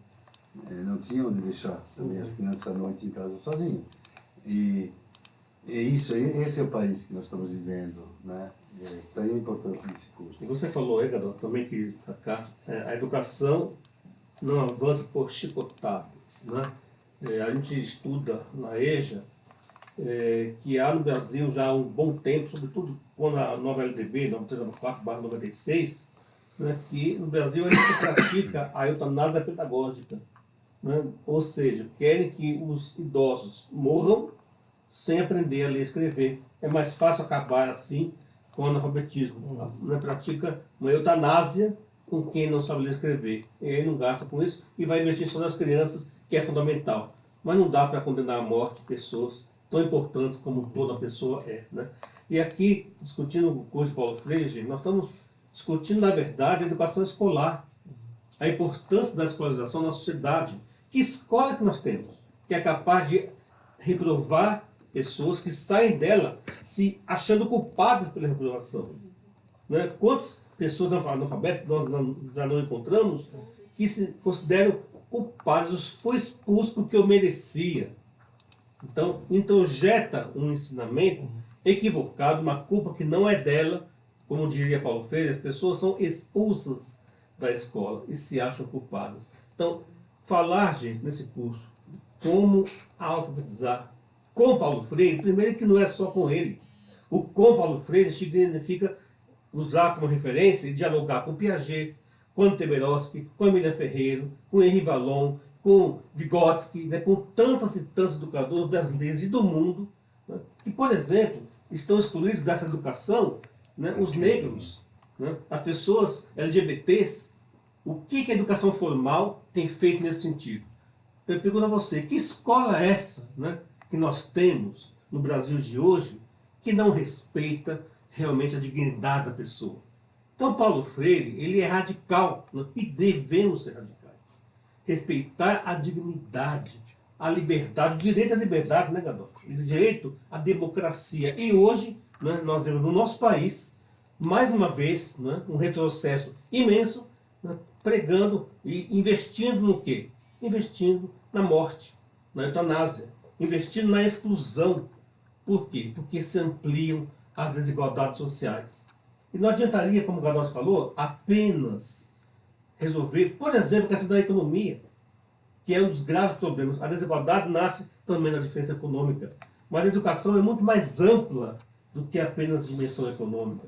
não tinham onde deixar também as crianças à noite em casa sozinhas. E esse é o país que nós estamos vivendo, né? Daí a importância desse curso. E você falou, Gadot, também quis destacar, a educação não avança por chicotadas, né? A gente estuda na EJA que há no Brasil já há um bom tempo, sobretudo quando a nova LDB, 9394/96, né, que no Brasil a gente pratica a eutanásia pedagógica, né? Ou seja, querem que os idosos morram sem aprender a ler e escrever. É mais fácil acabar assim com o analfabetismo. Né? Pratica uma eutanásia com quem não sabe ler e escrever. E aí não gasta com isso e vai investir só nas crianças, que é fundamental. Mas não dá para condenar à morte pessoas tão importantes como toda pessoa é. Né? E aqui, discutindo o curso de Paulo Freire, nós estamos discutindo, na verdade, a educação escolar. A importância da escolarização na sociedade. Que escola que nós temos? Que é capaz de reprovar pessoas que saem dela se achando culpadas pela reprovação. Né? Quantas pessoas analfabetas nós já não encontramos que se consideram culpados? Foi expulso porque eu merecia. Então, introjeta um ensinamento equivocado, uma culpa que não é dela. Como diria Paulo Freire, as pessoas são expulsas da escola e se acham culpadas. Então, falar, gente, nesse curso, como alfabetizar com Paulo Freire, primeiro que não é só com ele. O com Paulo Freire significa usar como referência e dialogar com Piaget, com Teberoski, com Emília Ferreiro, com Henri Vallon, com Vygotsky, né, com tantos e tantos educadores brasileiros e do mundo, né, que, por exemplo, estão excluídos dessa educação, né, os negros, né, as pessoas LGBTs. O que a educação formal tem feito nesse sentido? Eu pergunto a você, que escola é essa, né, que nós temos no Brasil de hoje que não respeita realmente a dignidade da pessoa? Então, Paulo Freire, ele é radical, né, e devemos ser radicais. Respeitar a dignidade, a liberdade, o direito à liberdade, né, Gadot? O direito à democracia. E hoje, né, nós vemos no nosso país, mais uma vez, né, um retrocesso imenso, né, pregando e investindo no quê? Investindo na morte, na eutanásia, investindo na exclusão. Por quê? Porque se ampliam as desigualdades sociais. E não adiantaria, como o Gadot falou, apenas resolver, por exemplo, a questão da economia, que é um dos graves problemas. A desigualdade nasce também na diferença econômica. Mas a educação é muito mais ampla do que apenas a dimensão econômica.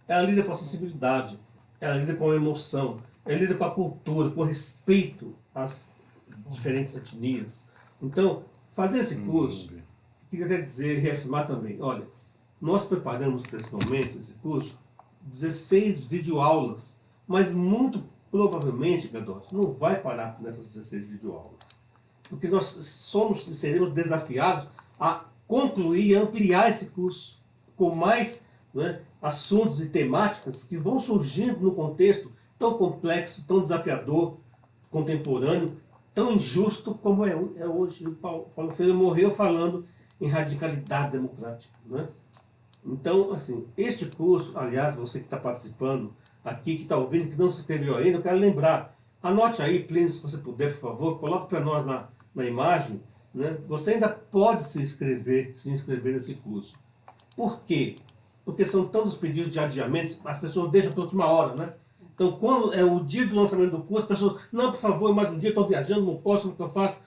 Ela lida com a sensibilidade, ela lida com a emoção, ela lida com a cultura, com o respeito às diferentes etnias. Então, fazer esse curso, queria até dizer e reafirmar também, olha, nós preparamos para esse momento, esse curso, 16 videoaulas, mas muito provavelmente, Gadot, não vai parar nessas 16 videoaulas. Porque nós somos e seremos desafiados a concluir e ampliar esse curso com mais, né, assuntos e temáticas que vão surgindo no contexto tão complexo, tão desafiador, contemporâneo, tão injusto como é hoje. O Paulo Freire morreu falando em radicalidade democrática. Né? Então, assim, este curso, aliás, você que está participando aqui, que está ouvindo, que não se inscreveu ainda, eu quero lembrar, anote aí, Plínio, se você puder, por favor, coloque para nós na imagem, né? Você ainda pode se inscrever nesse curso. Por quê? Porque são tantos pedidos de adiamentos, as pessoas deixam para a última hora, né? Então, quando é o dia do lançamento do curso, as pessoas, não, por favor, mais um dia, estou viajando, não posso, o que eu faço?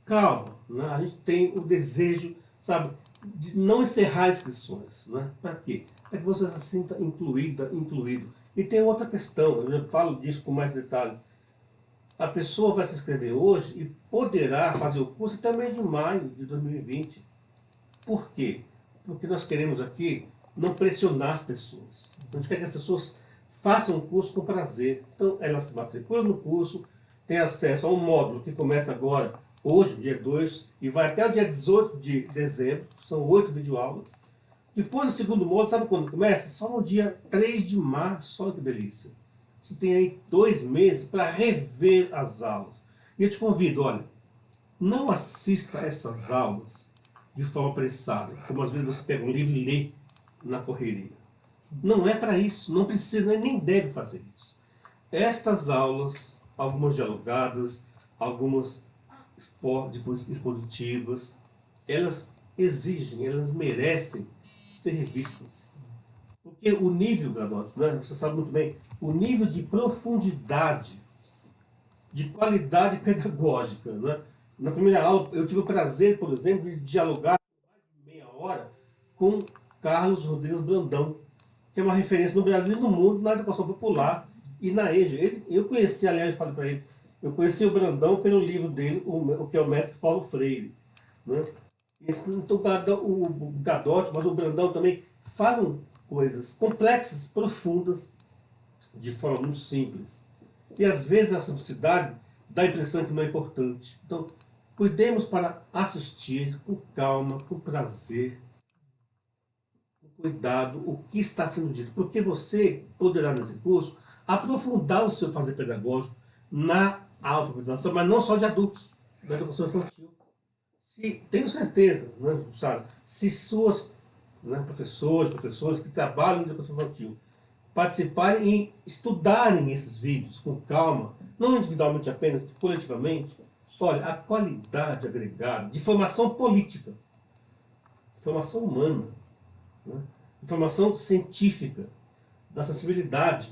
Calma, né? A gente tem o desejo, sabe, de não encerrar inscrições, né? Para quê? Para que você se sinta incluído. E tem outra questão, eu já falo disso com mais detalhes. A pessoa vai se inscrever hoje e poderá fazer o curso até mês de maio de 2020. Por quê? Porque nós queremos aqui não pressionar as pessoas. A gente quer que as pessoas façam o curso com prazer. Então, elas se matriculam no curso, têm acesso a um módulo que começa agora, hoje, dia 2, e vai até o dia 18 de dezembro, são 8 videoaulas. Depois do segundo módulo, sabe quando começa? Só no dia 3 de março, olha que delícia. Você tem aí 2 meses para rever as aulas. E eu te convido, olha, não assista a essas aulas de forma apressada, como às vezes você pega um livro e lê na correria. Não é para isso, não precisa, nem deve fazer isso. Estas aulas, algumas dialogadas, algumas expositivas, elas exigem, elas merecem ser vistas. Porque o nível, graduados, né, você sabe muito bem, o nível de profundidade, de qualidade pedagógica. Né? Na primeira aula, eu tive o prazer, por exemplo, de dialogar por mais de meia hora com Carlos Rodrigues Brandão, que é uma referência no Brasil e no mundo na educação popular e na EJA. Eu conheci, aliás, eu falei para ele, eu conheci o Brandão pelo livro dele, o que é o Método Paulo Freire. Né? Então, o Gadotti, mas o Brandão também falam coisas complexas, profundas, de forma muito simples. E às vezes a simplicidade dá a impressão que não é importante. Então, cuidemos para assistir com calma, com prazer, com cuidado, o que está sendo dito. Porque você poderá, nesse curso, aprofundar o seu fazer pedagógico na alfabetização, mas não só de adultos, da educação infantil. Tenho certeza, né, sabe, se suas professores que trabalham na educação infantil participarem e estudarem esses vídeos com calma, não individualmente apenas, coletivamente, olha, a qualidade agregada de formação política, formação humana, né, formação científica, da sensibilidade,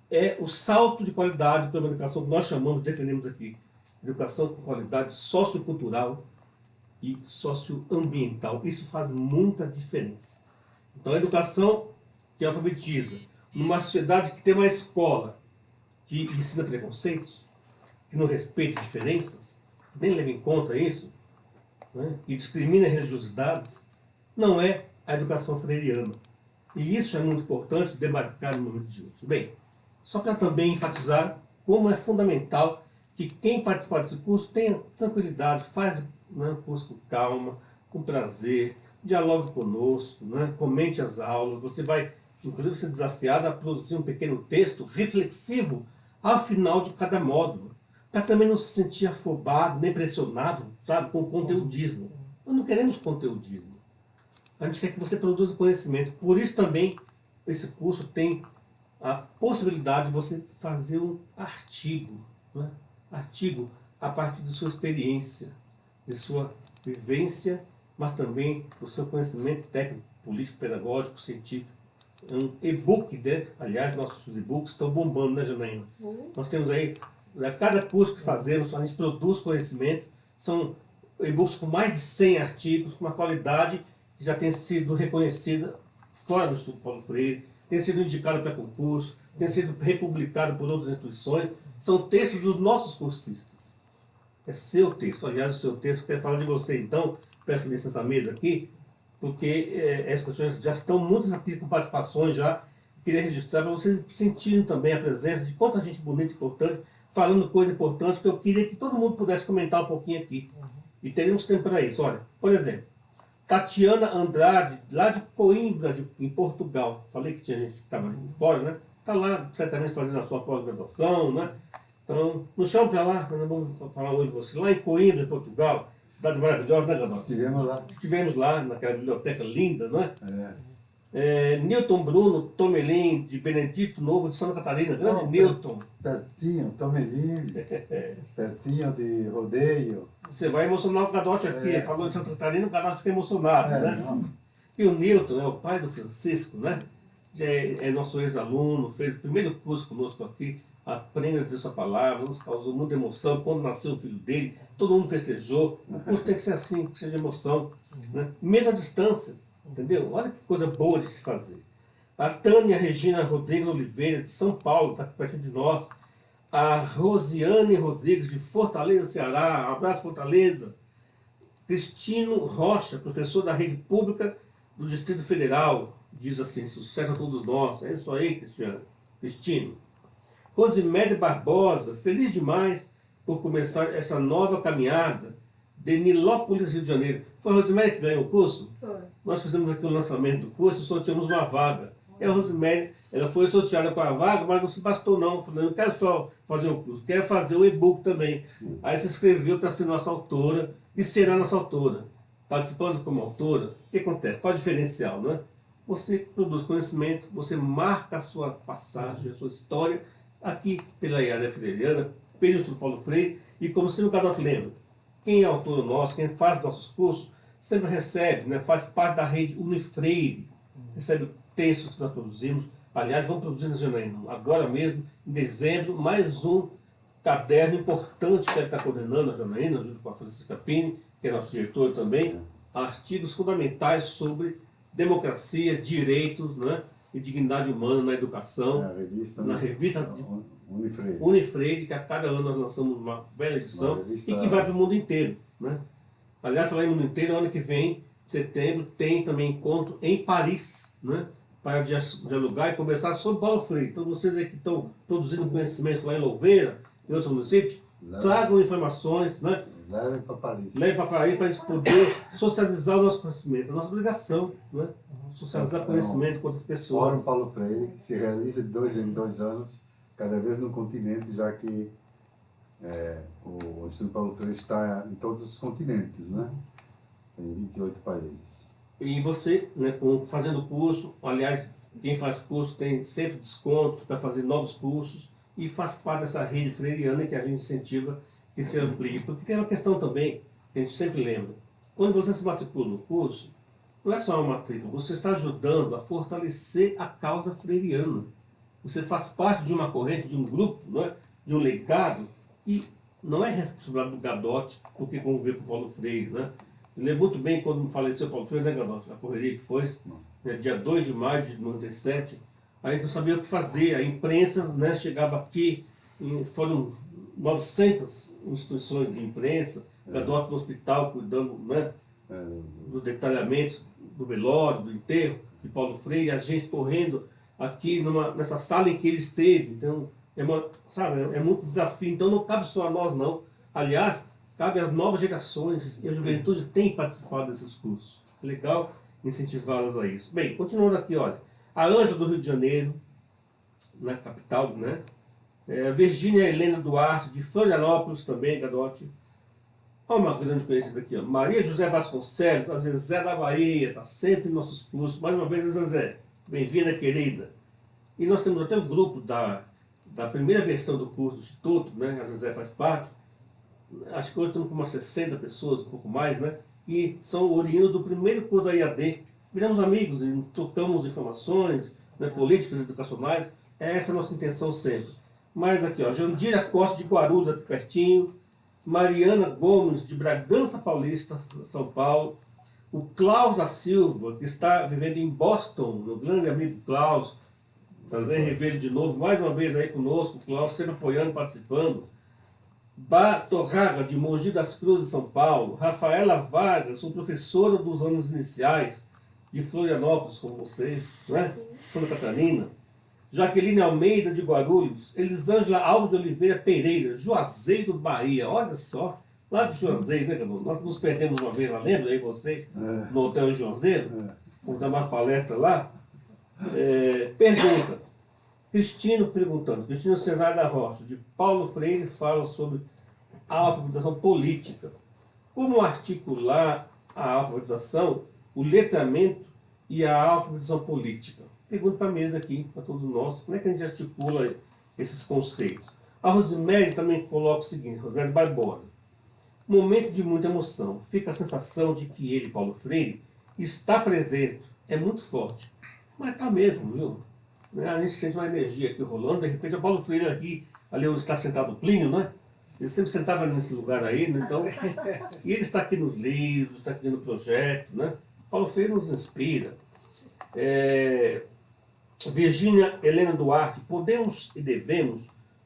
é o salto de qualidade para uma educação que nós chamamos, defendemos aqui, educação com qualidade sociocultural e socioambiental. Isso faz muita diferença. Então, a educação que alfabetiza, numa sociedade que tem uma escola que ensina preconceitos, que não respeita diferenças, que nem leva em conta isso, né, que discrimina religiosidades, não é a educação freiriana. E isso é muito importante demarcar no momento de hoje. Bem, só para também enfatizar como é fundamental que quem participar desse curso tenha tranquilidade, faz, né, o curso com calma, com prazer, dialogue conosco, né, comente as aulas, você vai, inclusive, ser desafiado a produzir um pequeno texto reflexivo ao final de cada módulo, para também não se sentir afobado, nem pressionado, sabe, com conteudismo. Nós não queremos conteudismo. A gente quer que você produza conhecimento. Por isso também esse curso tem a possibilidade de você fazer um artigo, né? Artigo a partir de sua experiência, de sua vivência, mas também do seu conhecimento técnico, político, pedagógico, científico. É um e-book, né? Aliás, nossos e-books estão bombando, né, Janaína? Nós temos aí, a cada curso que fazemos, a gente produz conhecimento, são e-books com mais de 100 artigos, com uma qualidade que já tem sido reconhecida fora do Instituto Paulo Freire, tem sido indicado para concurso, tem sido republicado por outras instituições. São textos dos nossos cursistas. É seu texto. Aliás, o seu texto, quero falar de você, então, peço licença à mesa aqui, porque as pessoas já estão muitas aqui com participações já. Queria registrar para vocês sentirem também a presença de quanta gente bonita e importante, falando coisas importantes que eu queria que todo mundo pudesse comentar um pouquinho aqui. E teremos tempo para isso. Olha, por exemplo, Tatiana Andrade, lá de Coimbra, em Portugal. Falei que tinha gente que estava fora, né? Está lá, certamente, fazendo a sua pós-graduação, né? Então, nos chama para lá, nós vamos falar hoje de você. Lá em Coimbra, em Portugal, cidade maravilhosa, né, Gadotti? Estivemos lá. Estivemos lá, naquela biblioteca linda, não é? Newton Bruno Tomelin, de Benedito Novo, de Santa Catarina. Grande Newton. Pertinho, Tomelin, pertinho de Rodeio. Você vai emocionar o Gadotti aqui. Falou de Santa Catarina, o Gadotti fica emocionado, né? Não. E o Newton é o pai do Francisco, né? Já é nosso ex-aluno, fez o primeiro curso conosco aqui, aprende a dizer sua palavra, nos causou muita emoção quando nasceu o filho dele, todo mundo festejou. O curso tem que ser assim, que seja emoção, né? Mesmo à distância, entendeu? Olha que coisa boa de se fazer. A Tânia Regina Rodrigues Oliveira, de São Paulo, está aqui perto de nós. A Rosiane Rodrigues, de Fortaleza, Ceará, abraço Fortaleza. Cristino Rocha, professor da rede pública do Distrito Federal, diz assim, sucesso a todos nós. É isso aí, Cristino. Rosimédia Barbosa, feliz demais por começar essa nova caminhada de Nilópolis, Rio de Janeiro. Foi a Rosimédia que ganhou o curso? Foi. Nós fizemos aqui o lançamento do curso e sorteamos uma vaga. E a Rosemary, ela foi sorteada para a vaga, mas não se bastou não. Falei, não quero só fazer o curso, quero fazer o e-book também. Aí se inscreveu para ser nossa autora e será nossa autora. Participando como autora, o que acontece? Qual é o diferencial, né? Você produz conhecimento, você marca a sua passagem, a sua história, aqui pela IAD Freiriana, pelo Instituto Paulo Freire, e como se o Gadoto lembra, quem é autor nosso, quem faz nossos cursos, sempre recebe, né? Faz parte da rede Unifreire, recebe textos que nós produzimos. Aliás, vamos produzir em janeiro, agora mesmo, em dezembro, mais um caderno importante que ele está coordenando, a Janaína, junto com a Francisca Pini, que é nosso diretor também, artigos fundamentais sobre democracia, direitos, né, e dignidade humana na educação, na revista Unifreire, que a cada ano nós lançamos uma bela edição e que vai para o mundo inteiro. Né? Aliás, falar em mundo inteiro, ano que vem, setembro, tem também encontro em Paris, né, para dialogar e conversar sobre Paulo Freire. Então vocês aí que estão produzindo conhecimento lá em Louveira, em outros municípios, tragam informações, né? Levem para Paris. Levem para Paris para a gente poder socializar o nosso conhecimento. É a nossa obrigação, né? Socializar conhecimento com outras pessoas. Fórum Paulo Freire, que se realiza de 2 em 2 anos, cada vez no continente, já que o Instituto Paulo Freire está em todos os continentes, né? Em 28 países. E você, né, fazendo curso, aliás, quem faz curso tem sempre descontos para fazer novos cursos e faz parte dessa rede freiriana que a gente incentiva que se amplie. Porque tem uma questão também que a gente sempre lembra. Quando você se matricula no curso, não é só uma matrícula, você está ajudando a fortalecer a causa freiriana. Você faz parte de uma corrente, de um grupo, né, de um legado, que não é responsabilidade do Gadotti, porque conviveu com o Paulo Freire. Né? Eu lembro muito bem quando faleceu o Paulo Freire, né, Gadotti? A correria que foi, né, dia 2 de maio de 97, a gente não sabia o que fazer. A imprensa, né, chegava aqui, foram 900 instituições de imprensa, Gadotti no hospital cuidando, né, dos detalhamentos do velório, do enterro de Paulo Freire, a gente correndo aqui nessa sala em que ele esteve. Então, é muito desafio. Então não cabe só a nós, não. Aliás, cabe às novas gerações, e a juventude tem participado desses cursos. É legal incentivá-las a isso. Bem, continuando aqui, olha, a Ângela do Rio de Janeiro, na capital, né? Virgínia Helena Duarte, de Florianópolis também, Gadotti. Olha uma grande conhecida aqui, ó. Maria José Vasconcelos, a Zezé da Bahia, está sempre em nossos cursos. Mais uma vez, Zezé, bem-vinda, querida. E nós temos até o grupo da primeira versão do curso do Instituto, né? A Zezé faz parte. Acho que hoje estamos com umas 60 pessoas, um pouco mais, né? Que são oriundos do primeiro curso da IAD. Viramos amigos e trocamos informações, né, políticas, educacionais. Essa é a nossa intenção sempre. Mas aqui, ó, Jandira Costa de Guarulhos, aqui pertinho. Mariana Gomes, de Bragança Paulista, São Paulo. O Klaus da Silva, que está vivendo em Boston, meu grande amigo Klaus. Prazer em rever ele de novo, mais uma vez aí conosco, o Klaus sempre apoiando, participando. Torraga, de Mogi das Cruzes, São Paulo. Rafaela Vargas, sou professora dos anos iniciais de Florianópolis, como vocês, né? Santa Catarina. Jaqueline Almeida, de Guarulhos. Elisângela Alves de Oliveira Pereira, Juazeiro, Bahia. Olha só, lá de Juazeiro, né, Gabriel? Nós nos perdemos uma vez lá, lembra aí você? No hotel em Juazeiro? Vamos dar uma palestra lá. Pergunta. Cristino perguntando. Cristino Cesar da Rocha, de Paulo Freire, fala sobre a alfabetização política. Como articular a alfabetização, o letramento e a alfabetização política? Pergunta para a mesa aqui, para todos nós, como é que a gente articula esses conceitos? A Rosemary também coloca o seguinte, Rosemary Barbosa. Momento de muita emoção. Fica a sensação de que ele, Paulo Freire, está presente. É muito forte. Mas está mesmo, viu? A gente sente uma energia aqui rolando. De repente, o Paulo Freire aqui, ali onde está sentado o Plínio, né? Ele sempre sentava nesse lugar aí, né? Então, e ele está aqui nos livros, está aqui no projeto, né? Paulo Freire nos inspira. Virgínia Helena Duarte, podemos e devemos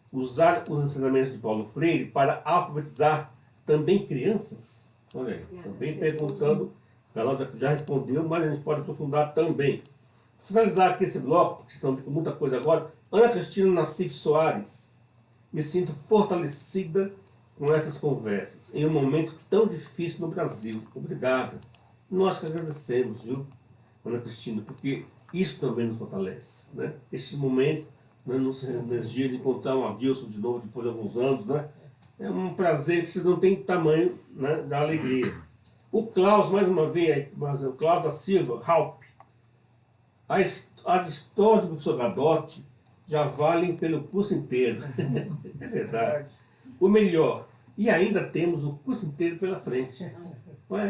usar os ensinamentos de Paulo Freire para alfabetizar também crianças? Olha aí, também perguntando, ela já respondeu, mas a gente pode aprofundar também. Vou finalizar aqui esse bloco, porque estamos com muita coisa agora. Ana Cristina Nassif Soares, me sinto fortalecida com essas conversas, em um momento tão difícil no Brasil. Obrigada. Nós que agradecemos, viu, Ana Cristina, porque Isso também nos fortalece, né? Esse momento, né, nos dias de encontrar um Adilson de novo depois de alguns anos, né? É um prazer que vocês não têm tamanho, né, da alegria. O Klaus, mais uma vez, o Klaus da Silva, Halp, as histórias do professor Gadotti já valem pelo curso inteiro. É verdade. O melhor, e ainda temos o curso inteiro pela frente.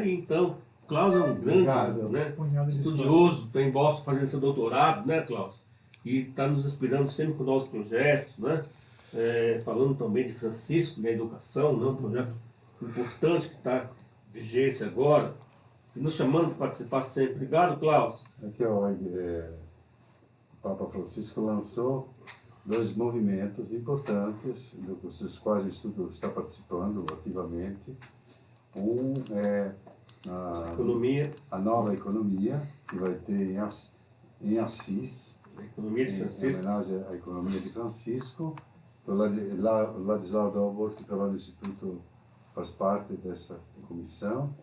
Então, Klaus é um grande, né, estudioso, está em Boston fazendo seu doutorado, né, Klaus? E está nos inspirando sempre com novos projetos, né? Falando também de Francisco na educação, né? Um projeto importante que está em vigência agora, e nos chamando para participar sempre. Obrigado, Klaus. Aqui, ó, o Papa Francisco lançou 2 movimentos importantes, dos quais o Estudo está participando ativamente. Um é a nova economia, que vai ter em Assis, a economia de Francisco. Em homenagem à economia de Francisco. O Ladislau Dalbor, que trabalha no Instituto, faz parte dessa comissão.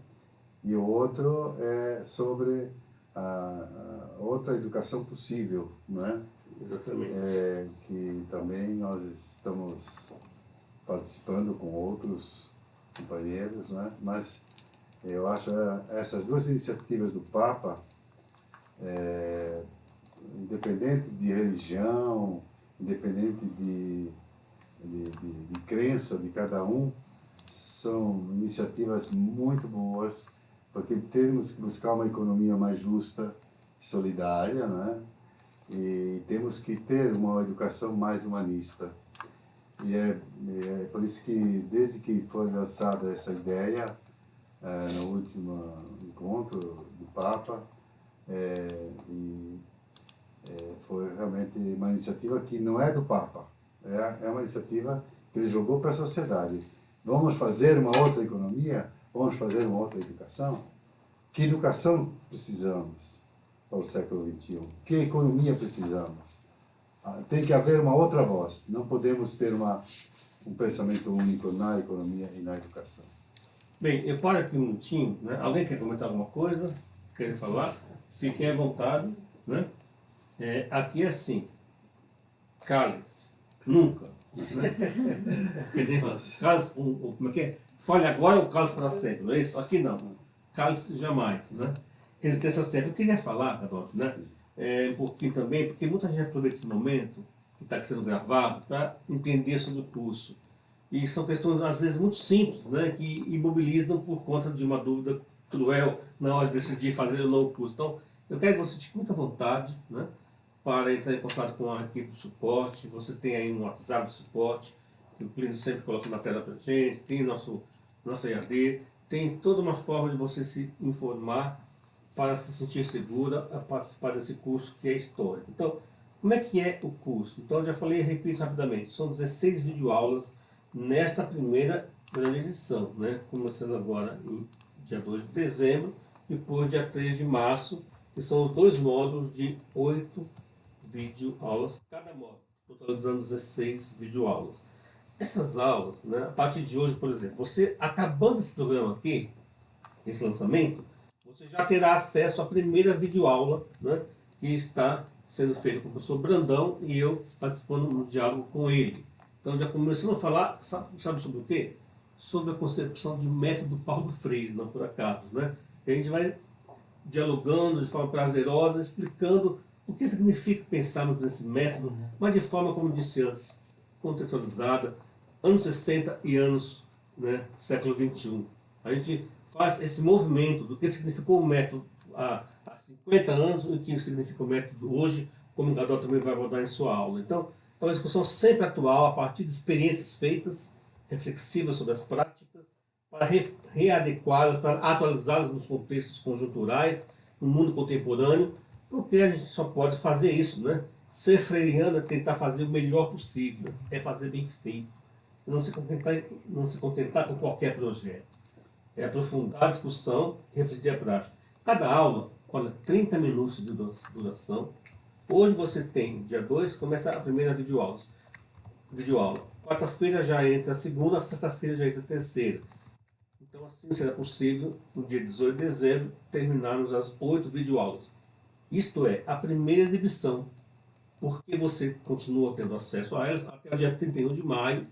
E o outro é sobre a outra educação possível, não é? Exatamente. Que também nós estamos participando com outros companheiros, não é? Mas eu acho essas 2 iniciativas do Papa, independente de religião, independente de crença de cada um, são iniciativas muito boas, porque temos que buscar uma economia mais justa e solidária, né? E temos que ter uma educação mais humanista. E é por isso que, desde que foi lançada essa ideia, no último encontro do Papa, foi realmente uma iniciativa que não é do Papa, é uma iniciativa que ele jogou para a sociedade. Vamos fazer uma outra economia? Vamos fazer uma outra educação? Que educação precisamos para o século XXI? Que economia precisamos? Tem que haver uma outra voz. Não podemos ter um pensamento único na economia e na educação. Bem, eu paro aqui um minutinho, né? Alguém quer comentar alguma coisa? Quer falar? Fiquem à vontade, né? Aqui é assim, cale-se, nunca. Né? Quer dizer, cale-se, como é que é? Fale agora ou cale-se para sempre, não é isso? Aqui não, cale-se jamais, né? Resistência sempre. Eu queria falar, Adolfo, né? Um pouquinho também, porque muita gente aproveita esse momento que está sendo gravado para entender sobre o curso. E são questões, às vezes, muito simples, né? Que imobilizam por conta de uma dúvida cruel na hora de decidir fazer o novo curso. Então, eu quero que você fique muito à vontade, né? Para entrar em contato com a equipe de suporte. Você tem aí um WhatsApp de suporte, que o Plínio sempre coloca na tela para a gente, tem nosso EAD, tem toda uma forma de você se informar para se sentir segura a participar desse curso que é histórico. Então, como é que é o curso? Então, eu já falei e repito rapidamente, são 16 videoaulas nesta primeira grande edição, né? Começando agora em dia 2 de dezembro, e depois dia 3 de março, que são os 2 módulos de 8 videoaulas cada módulo, totalizando 16 videoaulas. Essas aulas, né, a partir de hoje, por exemplo, você acabando esse programa aqui, esse lançamento, você já terá acesso à primeira videoaula, né, que está sendo feita com o professor Brandão e eu participando no diálogo com ele. Então já começamos a falar, sabe sobre o quê? Sobre a concepção de método Paulo Freire, não por acaso, né? E a gente vai dialogando de forma prazerosa, explicando o que significa pensar nesse método, mas de forma, como disse antes, contextualizada, anos 60 e anos, né, século XXI. A gente faz esse movimento do que significou o método há 50 anos e o que significa o método hoje, como o Gadot também vai abordar em sua aula. Então, é uma discussão sempre atual, a partir de experiências feitas, reflexivas sobre as práticas, para readequá-las, para atualizá-las nos contextos conjunturais, no mundo contemporâneo, porque a gente só pode fazer isso, né? Ser freiriano é tentar fazer o melhor possível, é fazer bem feito, não se contentar com qualquer projeto. É aprofundar a discussão e refletir a prática. Cada aula, olha, 30 minutos de duração. Hoje você tem, dia 2, começa a primeira videoaula. Quarta-feira já entra a segunda, sexta-feira já entra a terceira. Então assim será possível, no dia 18 de dezembro, terminarmos as 8 videoaulas. Isto é, a primeira exibição, porque você continua tendo acesso a elas até o dia 31 de maio,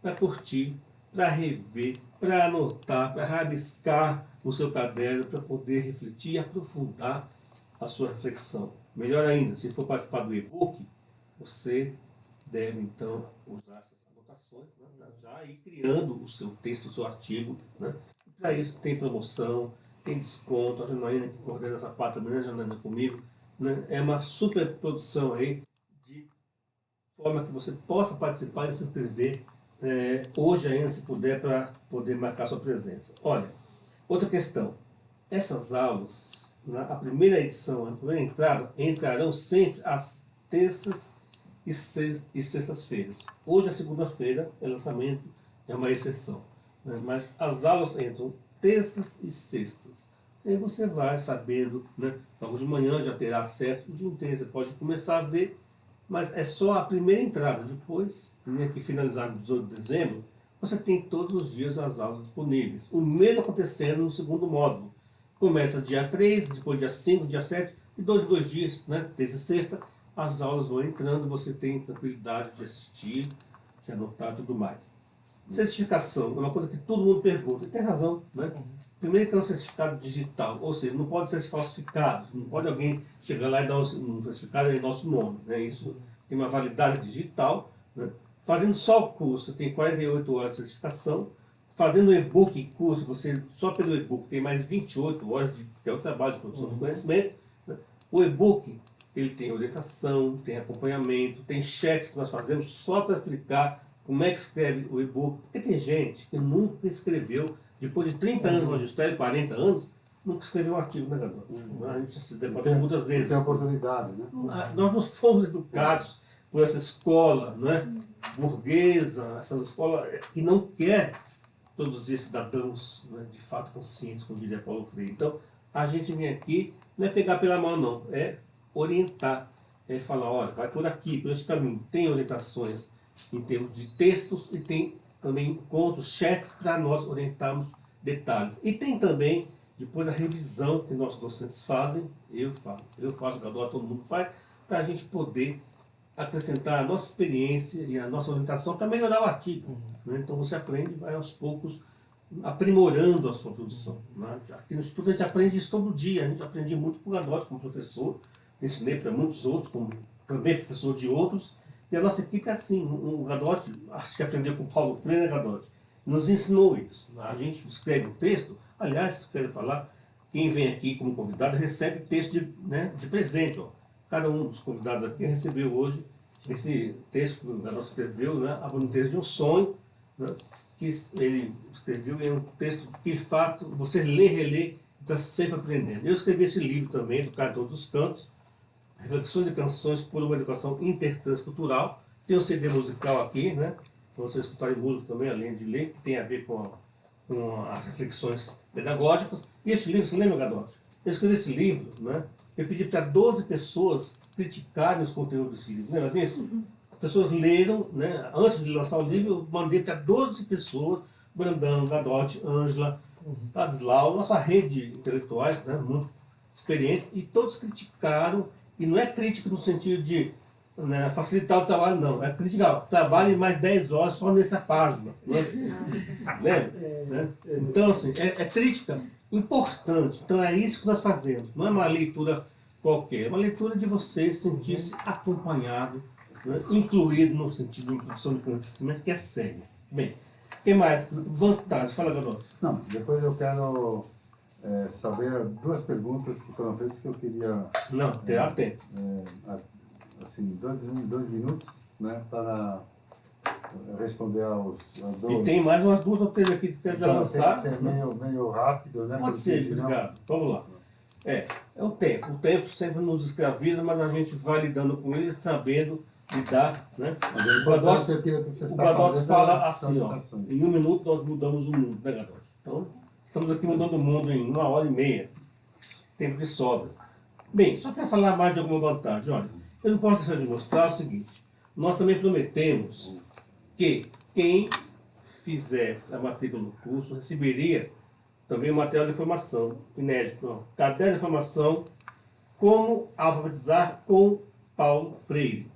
para curtir, para rever, para anotar, para rabiscar o seu caderno, para poder refletir e aprofundar a sua reflexão. Melhor ainda, se for participar do e-book, você deve então usar essas anotações, né, para já ir criando o seu texto, o seu artigo, né? Para isso tem promoção, tem desconto, a Janaína que coordena essa parte também, a Janaína comigo, né? É uma super produção aí, de forma que você possa participar e se inscrever hoje ainda, se puder, para poder marcar sua presença. Olha, outra questão, essas aulas, a primeira edição, a primeira entrada, entrarão sempre às terças e sextas-feiras. Hoje é segunda-feira, é lançamento, é uma exceção, né? Mas as aulas entram terças e sextas. Aí você vai sabendo, né? Logo de manhã já terá acesso o dia inteiro, você pode começar a ver, mas é só a primeira entrada. Depois, né, que finalizar no 18 de dezembro, você tem todos os dias as aulas disponíveis. O mesmo acontecendo no segundo módulo. Começa dia 3, depois dia 5, dia 7, e 2 dias, né, terça e sexta, as aulas vão entrando, você tem tranquilidade de assistir, de anotar e tudo mais. Certificação é uma coisa que todo mundo pergunta, e tem razão, né? Primeiro que é um certificado digital, ou seja, não pode ser falsificado, não pode alguém chegar lá e dar um certificado em nosso nome, né? Isso tem uma validade digital, né? Fazendo só o curso, tem 48 horas de certificação. Fazendo o e-book curso, você só pelo e-book tem mais 28 horas, que é o trabalho de produção do conhecimento, né? O e-book, ele tem orientação, tem acompanhamento, tem chats que nós fazemos só para explicar como é que escreve o e-book. Porque tem gente que nunca escreveu, depois de 30 anos no magistério, 40 anos, nunca escreveu um artigo, né, Gabriel? A gente se debateu muitas vezes. Tem oportunidade, né? Nós não fomos educados por essa escola, né, burguesa, essa escola que não quer produzir cidadãos, né, de fato conscientes, como diria Paulo Freire. Então, a gente vem aqui, não é pegar pela mão, não, é orientar, é falar, olha, vai por aqui, por esse caminho. Tem orientações em termos de textos e tem também encontros, chats, para nós orientarmos detalhes. E tem também, depois, a revisão que nossos docentes fazem, eu faço, Gadol, todo mundo faz, para a gente poder acrescentar a nossa experiência e a nossa orientação para melhorar o artigo. Né? Então você aprende, vai aos poucos aprimorando a sua produção. Né? Aqui no Instituto a gente aprende isso todo dia, a gente aprende muito com o Gadot como professor, ensinei para muitos outros, como também professor de outros, e a nossa equipe é assim. O Gadot, acho que aprendeu com o Paulo Freire, né, Gadot? Nos ensinou isso. A gente escreve um texto, aliás, quero falar, quem vem aqui como convidado recebe texto de presente. Ó. Cada um dos convidados aqui recebeu hoje esse texto que o Gadot escreveu, né, a texto de um sonho, né, que ele escreveu, é um texto que, de fato, você lê, relê, está sempre aprendendo. Eu escrevi esse livro também, do Cantor dos Cantos, Reflexões e Canções por uma Educação Intertranscultural. Tem um CD musical aqui, né, para vocês escutarem música também, além de ler, que tem a ver com as reflexões pedagógicas. E esse livro, você lembra, Gadot? Eu escrevi esse livro, né? Eu pedi para 12 pessoas criticarem os conteúdos desse livro. Lembra disso? As pessoas leram, né? Antes de lançar o livro, eu mandei para 12 pessoas, Brandão, Gadot, Ângela, Tadislau, nossa rede de intelectuais, né? Muito experientes, e todos criticaram, e não é crítica no sentido de, né, facilitar o trabalho, não. É criticar, trabalhe mais 10 horas só nessa página. Né? Lembra? Né? Então, assim, é crítica importante. Então é isso que nós fazemos. Não é uma leitura qualquer, é uma leitura de você sentir-se acompanhado, né, incluído no sentido de introdução do conhecimento, que é sério. Bem, o que mais? Vantagem. Fala, Gadot. Não, depois eu quero saber duas perguntas que foram feitas que eu queria... Não, terá tempo. Assim, dois minutos, né, para responder a dois. E tem mais umas 2 ou 3 aqui que eu quero já lançar. Tem que ser meio rápido, né? Pode ser, obrigado. Vamos lá. É o tempo. O tempo sempre nos escraviza, mas a gente vai lidando com ele, sabendo lidar, né? O Gadot fala assim, ó, em 1 minuto nós mudamos o mundo, né, Gadot? Então, estamos aqui mudando o mundo em 1h30. Tempo de sobra. Bem, só para falar mais de alguma vantagem, olha, eu não posso deixar de mostrar o seguinte, nós também prometemos que quem fizesse a matrícula no curso receberia também o material de informação inédito, caderno de informação Como alfabetizar com Paulo Freire.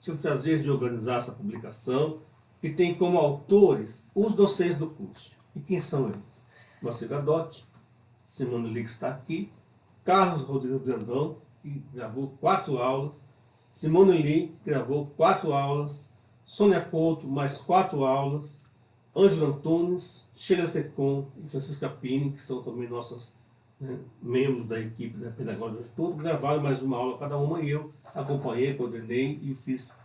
Tive o prazer de organizar essa publicação, que tem como autores os docentes do curso. E quem são eles? Moacir Gadotti, Simone Lee, que está aqui, Carlos Rodrigo Brandão, que gravou 4 aulas, Simone Lee, que gravou 4 aulas, Sônia Couto, mais 4 aulas, Ângelo Antunes, Sheila Secom e Francisca Pini, que são também nossas membros da equipe da Pedagógica de Estudo, gravaram mais uma aula cada uma e eu acompanhei, coordenei e fiz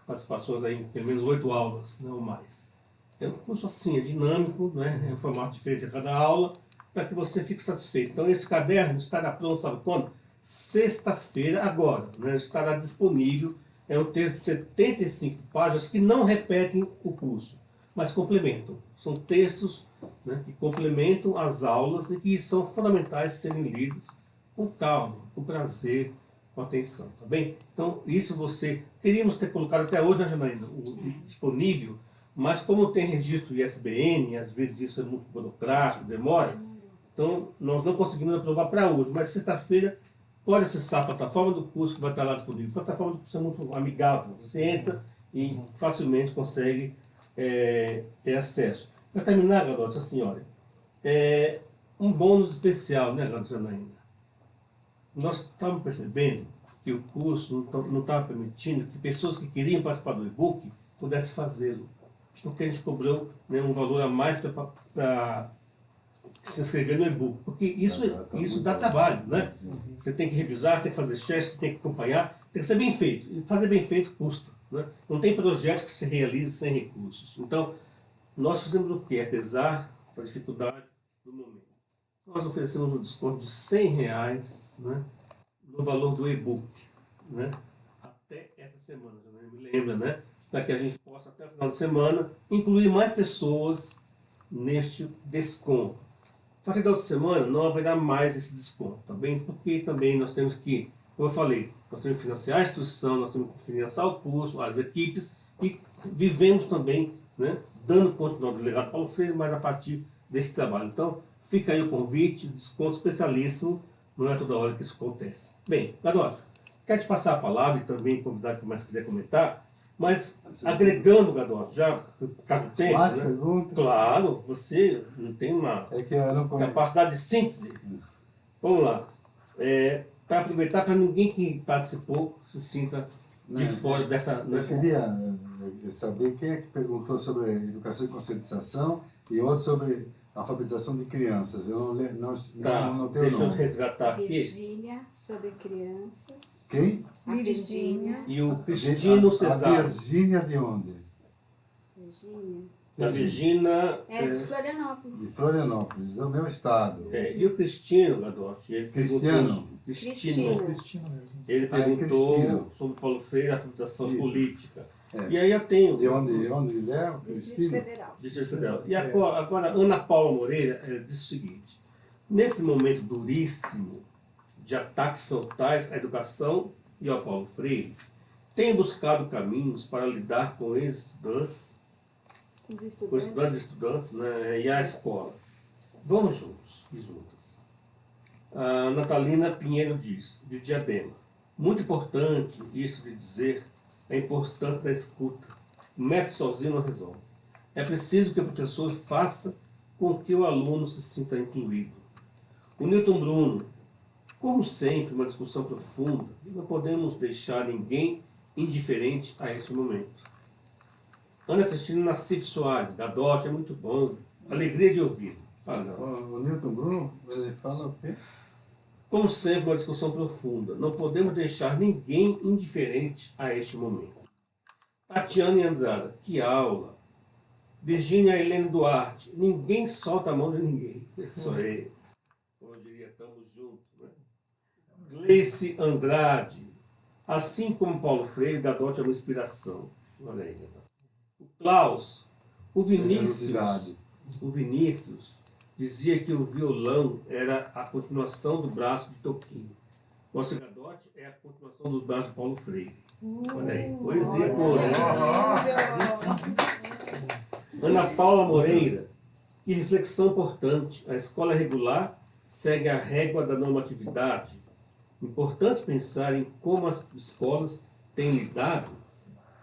participações aí em pelo menos 8 aulas, não mais. É um curso assim, é dinâmico, né? É um formato diferente a cada aula, para que você fique satisfeito. Então esse caderno estará pronto, sabe quando? Sexta-feira, agora, né? Estará disponível. É um texto de 75 páginas que não repetem o curso, mas complementam. São textos, né, que complementam as aulas e que são fundamentais serem lidos com calma, com prazer, com atenção, tá bem? Então, isso queríamos ter colocado até hoje, né, Janaína, disponível, mas como tem registro ISBN, às vezes isso é muito burocrático, demora, então nós não conseguimos aprovar para hoje, mas sexta-feira pode acessar a plataforma do curso que vai estar lá disponível. A plataforma do curso é muito amigável, você entra e facilmente consegue ter acesso. Para terminar, Garoto, a senhora, um bônus especial, né, Garoto Janaína? Nós estávamos percebendo que o curso não estava permitindo que pessoas que queriam participar do e-book pudessem fazê-lo. Porque a gente cobrou, né, um valor a mais para se inscrever no e-book. Porque isso dá trabalho, né? Você tem que revisar, você tem que fazer check, você tem que acompanhar, tem que ser bem feito. E fazer bem feito custa, né? Não tem projeto que se realize sem recursos. Então, nós fizemos o quê? Apesar da dificuldade do momento. Nós oferecemos um desconto de R$100, né, no valor do e-book, né, até essa semana, né, me lembra, né, para que a gente possa, até o final de semana, incluir mais pessoas neste desconto. A partir da outra semana não haverá mais esse desconto, tá bem? Porque também nós temos que, como eu falei, nós temos que financiar a instituição, nós temos que financiar o curso, as equipes, e vivemos também, né, dando continuidade ao delegado Paulo Freire, mas a partir desse trabalho. Então, fica aí o convite, desconto especialíssimo, não é toda hora que isso acontece. Bem, Garoto, quero te passar a palavra e também convidar quem mais quiser comentar, mas agregando, Garoto, já cabe o tempo, Mais né? perguntas? Claro, você não tem uma que eu não conheço. capacidade de síntese. Vamos lá. Para aproveitar, para ninguém que participou se sinta de fora dessa... Eu queria saber quem é que perguntou sobre educação e conscientização e outro sobre alfabetização de crianças. Eu não tenho o nome. Deixa eu resgatar aqui. Virgínia, sobre crianças. Quem? A Virgínia. E o Cristino Cesário. A Virgínia de onde? Virgínia. A Virgínia... De Florianópolis. De Florianópolis, é o meu estado. E o Cristino, Gadotti, ele Cristiano? Cristino. Cristina mesmo. Ele perguntou Cristino. sobre Paulo Freire, a alfabetização Isso. política. É. E aí eu tenho... De onde ele é? O Distrito Cristino? Federal. Distrito Federal. E agora, Ana Paula Moreira disse o seguinte: nesse momento duríssimo de ataques frontais à educação e ao Paulo Freire, tem buscado caminhos para lidar com ex-estudantes, com estudantes e estudantes, né, e a escola. Vamos juntos e juntas. A Natalina Pinheiro diz, de Diadema: muito importante isso de dizer a importância da escuta. O método sozinho não resolve. É preciso que o professor faça com que o aluno se sinta incluído. O Newton Bruno: como sempre, uma discussão profunda, não podemos deixar ninguém indiferente a esse momento. Ana Cristina Nassif Soares: Gadotti é muito bom, alegria de ouvir. O Newton Bruno, ele fala o quê? Como sempre, uma discussão profunda. Não podemos deixar ninguém indiferente a este momento. Tatiana Andrada: que aula. Virgínia Helene Duarte: ninguém solta a mão de ninguém. Isso aí. Como eu diria, estamos juntos. Né? Gleice Andrade: assim como Paulo Freire, Gadotti é uma inspiração. Olha aí. O Klaus: o Vinícius dizia que o violão era a continuação do braço de Toquinho. Nosso Gadotti é a continuação dos braços de Paulo Freire. Olha aí, poesia boa, né? Ana Paula Moreira: que reflexão importante. A escola regular segue a régua da normatividade Importante pensar em como as escolas têm lidado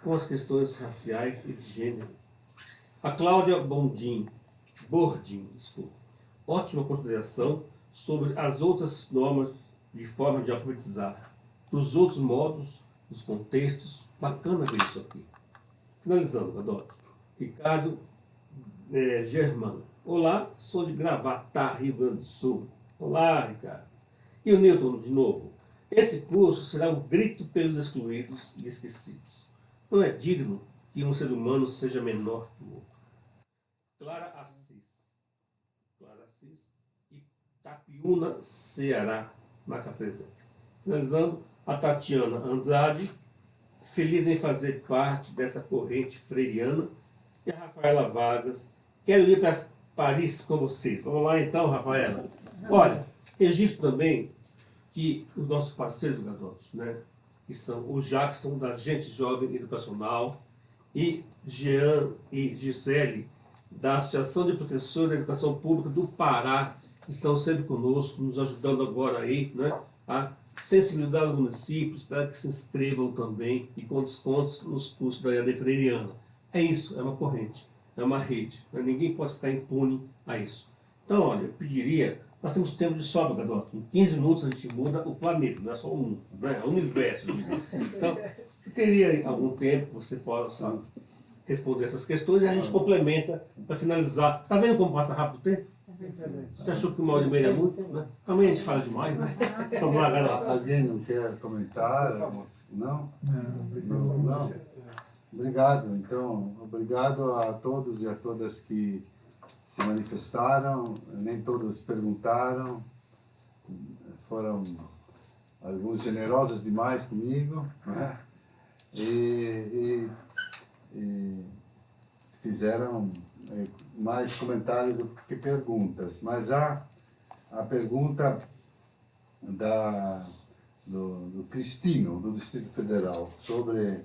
com as questões raciais e de gênero. A Cláudia Bordin, ótima consideração sobre as outras normas de forma de alfabetizar, dos outros modos, dos contextos. Bacana ver isso aqui. Finalizando, Gadotti. Ricardo Germano. Olá, sou de Gravatá, Rio Grande do Sul. Olá, Ricardo. E o Newton, de novo. Esse curso será um grito pelos excluídos e esquecidos. Não é digno que um ser humano seja menor que o outro. Clara Assis e Tapiúna, Ceará, marca presença. Finalizando, a Tatiana Andrade, feliz em fazer parte dessa corrente freiriana, e a Rafaela Vargas, quero ir para Paris com você. Vamos lá então, Rafaela. Olha, registro também que os nossos parceiros garotos, né, que são o Jackson, da Gente Jovem Educacional, e Jean e Gisele, da Associação de Professores da Educação Pública do Pará, que estão sempre conosco, nos ajudando agora aí, né, a sensibilizar os municípios para que se inscrevam também e com descontos nos cursos da EAD Freiriana. É isso, é uma corrente, é uma rede, né? Ninguém pode ficar impune a isso. Então, olha, eu pediria, nós temos tempo de sobra, Gadotti, em 15 minutos a gente muda o planeta, não é só o mundo, né? É o universo. Então, eu teria algum tempo que você possa responder essas questões e a gente complementa para finalizar. Está vendo como passa rápido o tempo? Você achou que 1h30 é muito? Né? Também a gente fala demais, né? Vamos lá, galera. Alguém não quer comentar? Não? Não. Obrigado. Então, obrigado a todos e a todas que se manifestaram. Nem todos perguntaram. Foram alguns generosos demais comigo, né? E fizeram mais comentários do que perguntas. Mas a pergunta do Cristino, do Distrito Federal, sobre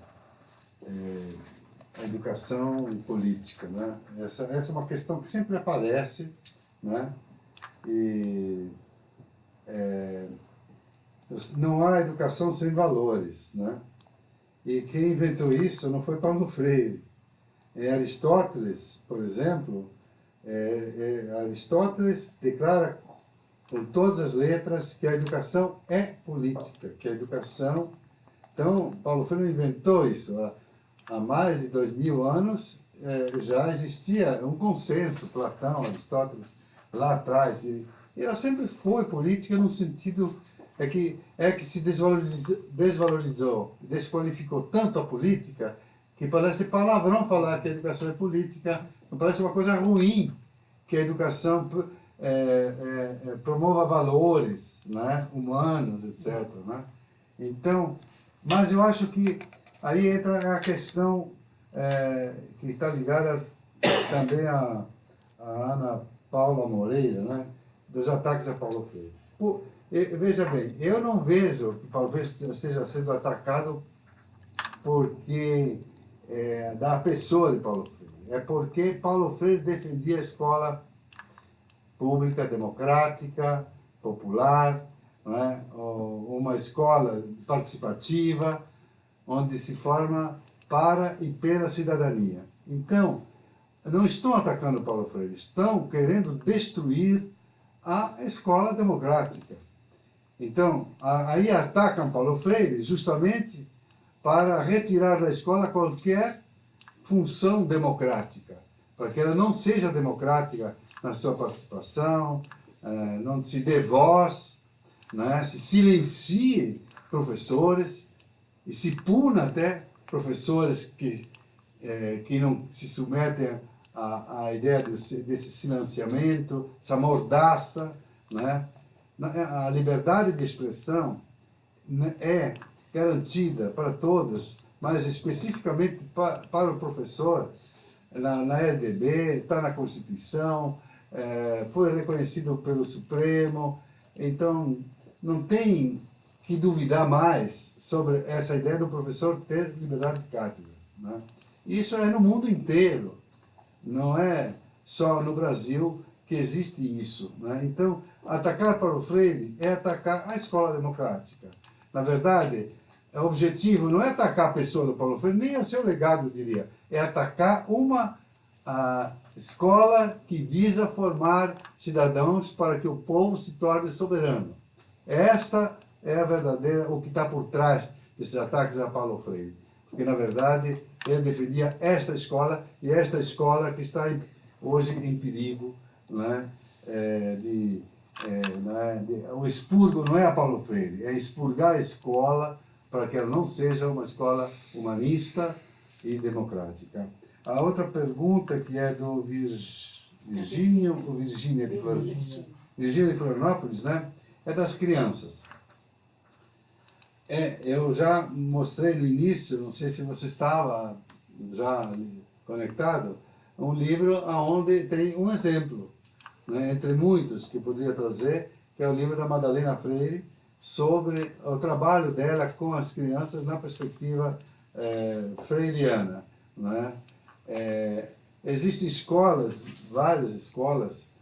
a educação e política, né? Essa é uma questão que sempre aparece, né? E não há educação sem valores, né? E quem inventou isso não foi Paulo Freire. Aristóteles, por exemplo, Aristóteles declara com todas as letras que a educação é política, que a educação... Então, Paulo Freire inventou isso. Há mais de 2000 anos já existia um consenso, Platão, Aristóteles, lá atrás. E ela sempre foi política no sentido que se desvalorizou, desqualificou tanto a política que parece palavrão falar que a educação é política, parece uma coisa ruim que a educação promova valores, né, humanos, etc. Né? Então, mas eu acho que aí entra a questão que está ligada também a Ana Paula Moreira, né, dos ataques a Paulo Freire. Veja bem, eu não vejo que Paulo Freire esteja sendo atacado porque da pessoa de Paulo Freire. É porque Paulo Freire defendia a escola pública, democrática, popular, né? Uma escola participativa, onde se forma para e pela cidadania. Então, não estão atacando Paulo Freire, estão querendo destruir a escola democrática. Então, aí atacam Paulo Freire justamente para retirar da escola qualquer função democrática, para que ela não seja democrática na sua participação, não se dê voz, né, se silencie professores e se puna até professores que não se submetem à ideia desse silenciamento, dessa mordaça, né? A liberdade de expressão é garantida para todos, mas especificamente para o professor, na LDB, está na Constituição, foi reconhecido pelo Supremo, então não tem que duvidar mais sobre essa ideia do professor ter liberdade de cátedra, né? Isso é no mundo inteiro, não é só no Brasil que existe isso, né? Então, atacar Paulo Freire é atacar a escola democrática. Na verdade, o objetivo não é atacar a pessoa do Paulo Freire, nem o seu legado, eu diria. É atacar a escola que visa formar cidadãos para que o povo se torne soberano. Esta é a verdadeira, o que está por trás desses ataques a Paulo Freire. Porque, na verdade, ele defendia esta escola, e esta escola que está hoje em perigo, né? O expurgo não é a Paulo Freire, é expurgar a escola para que ela não seja uma escola humanista e democrática. A outra pergunta, que é do Virgínia de Florianópolis, né? É das crianças. Eu já mostrei no início, não sei se você estava já conectado, um livro onde tem um exemplo, né, entre muitos que poderia trazer, que é o livro da Madalena Freire, sobre o trabalho dela com as crianças na perspectiva freiriana, né? Existem escolas, várias escolas,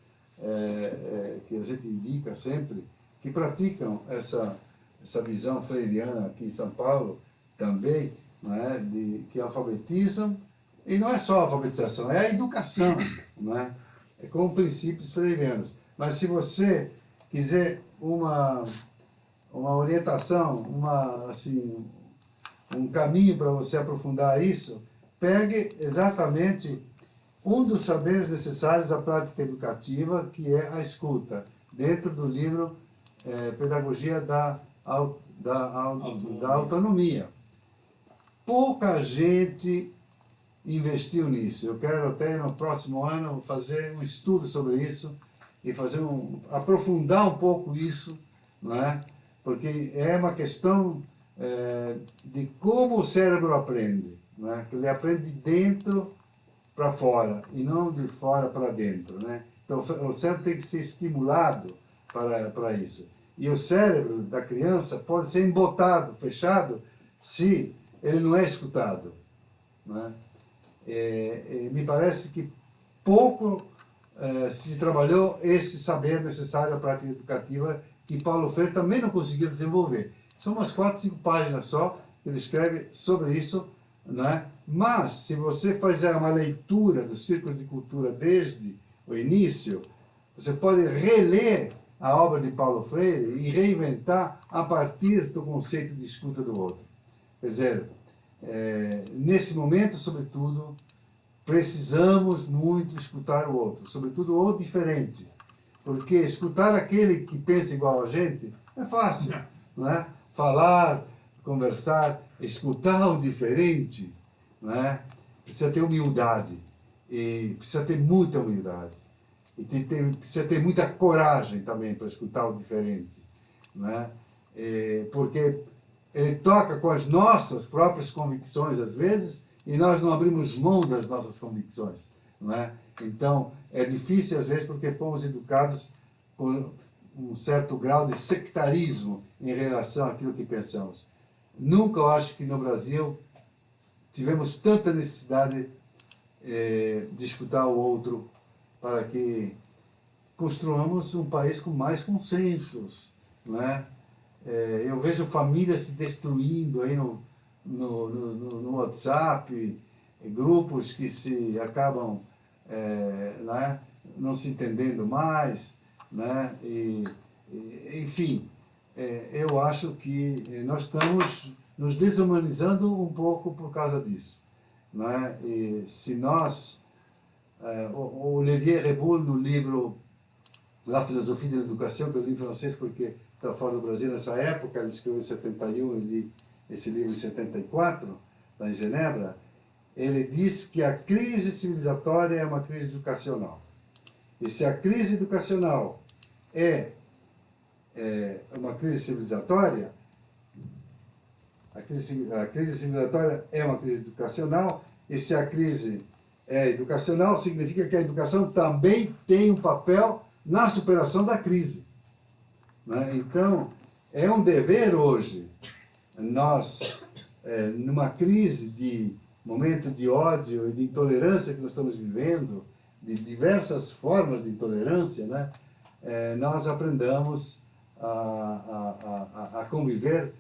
que a gente indica sempre, que praticam essa visão freiriana aqui em São Paulo também, né, que alfabetizam, e não é só a alfabetização, é a educação, né, com princípios freirianos. Mas se você quiser uma orientação, um caminho para você aprofundar isso, pegue exatamente um dos saberes necessários à prática educativa, que é a escuta, dentro do livro Pedagogia da Autonomia. Pouca gente investiu nisso. Eu quero até no próximo ano fazer um estudo sobre isso e aprofundar um pouco isso, né? Porque é uma questão de como o cérebro aprende, né? Que ele aprende de dentro para fora e não de fora para dentro, né? Então o cérebro tem que ser estimulado para isso. E o cérebro da criança pode ser embotado, fechado, se ele não é escutado, né? Me parece que pouco se trabalhou esse saber necessário à prática educativa, que Paulo Freire também não conseguiu desenvolver. São umas 4, 5 páginas só que ele escreve sobre isso, né? Mas, se você fizer uma leitura do Círculo de Cultura desde o início, você pode reler a obra de Paulo Freire e reinventar a partir do conceito de escuta do outro. Quer dizer, nesse momento, sobretudo, precisamos muito escutar o outro, sobretudo o diferente, porque escutar aquele que pensa igual a gente é fácil, não é? Falar, conversar, escutar o diferente, não é? Precisa ter humildade, e precisa ter muita humildade, e precisa ter muita coragem também para escutar o diferente, não é? Porque ele toca com as nossas próprias convicções às vezes, e nós não abrimos mão das nossas convicções, não é? Então, é difícil às vezes porque fomos educados com um certo grau de sectarismo em relação àquilo que pensamos. Nunca, eu acho que no Brasil tivemos tanta necessidade de escutar o outro para que construamos um país com mais consensos, não é? Eu vejo famílias se destruindo aí no WhatsApp, grupos que se acabam né, não se entendendo mais, né? Enfim, eu acho que nós estamos nos desumanizando um pouco por causa disso, né? E se nós, o Olivier Reboul, no livro La Philosophie de l'Education, que eu li em francês porque estava fora do Brasil nessa época, ele escreveu em 71, eu li esse livro em 74, lá em Genebra, ele diz que a crise civilizatória é uma crise educacional. E se a crise educacional é uma crise civilizatória, a crise civilizatória é uma crise educacional, e se a crise é educacional, significa que a educação também tem um papel na superação da crise, né? Então, é um dever hoje, nós, numa crise de momento de ódio e de intolerância que nós estamos vivendo, de diversas formas de intolerância, né, nós aprendamos a conviver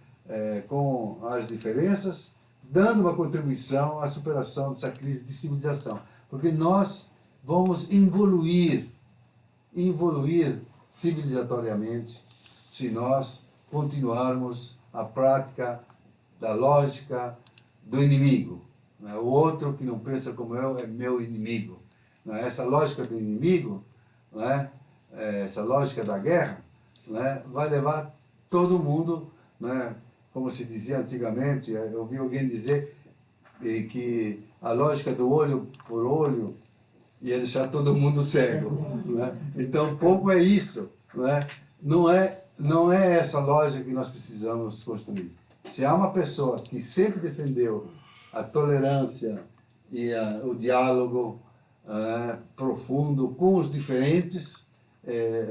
com as diferenças, dando uma contribuição à superação dessa crise de civilização. Porque nós vamos evoluir civilizatoriamente se nós continuarmos a prática da lógica do inimigo. O outro que não pensa como eu é meu inimigo. Essa lógica do inimigo, essa lógica da guerra, vai levar todo mundo, como se dizia antigamente, eu ouvi alguém dizer que a lógica do olho por olho ia deixar todo mundo cego. Então, um pouco é isso. Não é essa lógica que nós precisamos construir. Se há uma pessoa que sempre defendeu a tolerância e o diálogo profundo com os diferentes,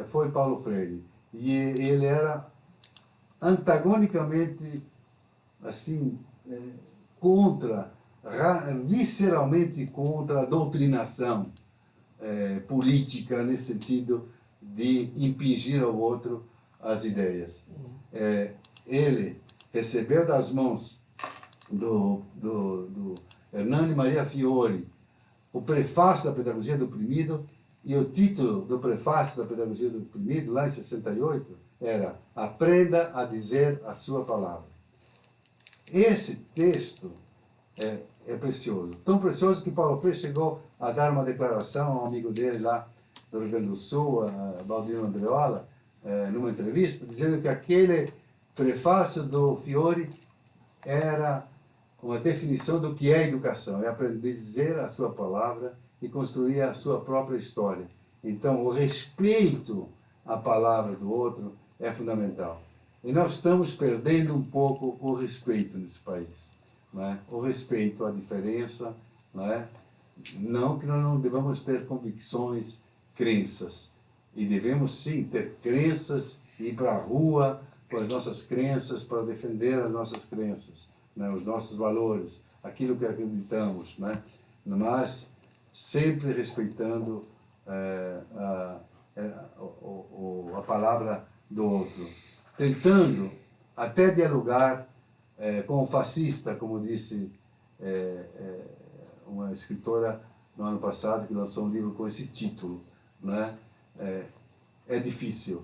foi Paulo Freire. E ele era antagonicamente, assim, visceralmente contra a doutrinação política, nesse sentido de impingir ao outro as ideias. Ele recebeu das mãos do Hernani Maria Fiore o prefácio da Pedagogia do Oprimido, e o título do prefácio da Pedagogia do Oprimido, lá em 68, era Aprenda a Dizer a Sua Palavra. Esse texto é precioso. Tão precioso que Paulo Freire chegou a dar uma declaração a um amigo dele lá do Rio Grande do Sul, a Baldino Andreola, numa entrevista, dizendo que aquele prefácio do Fiore era uma definição do que é educação, é aprender a dizer a sua palavra e construir a sua própria história. Então, o respeito à palavra do outro é fundamental. E nós estamos perdendo um pouco o respeito nesse país. O respeito à diferença, não que nós não devamos ter convicções, crenças. E devemos sim ter crenças e ir para a rua com as nossas crenças para defender as nossas crenças, os nossos valores, aquilo que acreditamos, mas sempre respeitando a palavra do outro, tentando até dialogar com o fascista, como disse uma escritora no ano passado que lançou um livro com esse título, é difícil,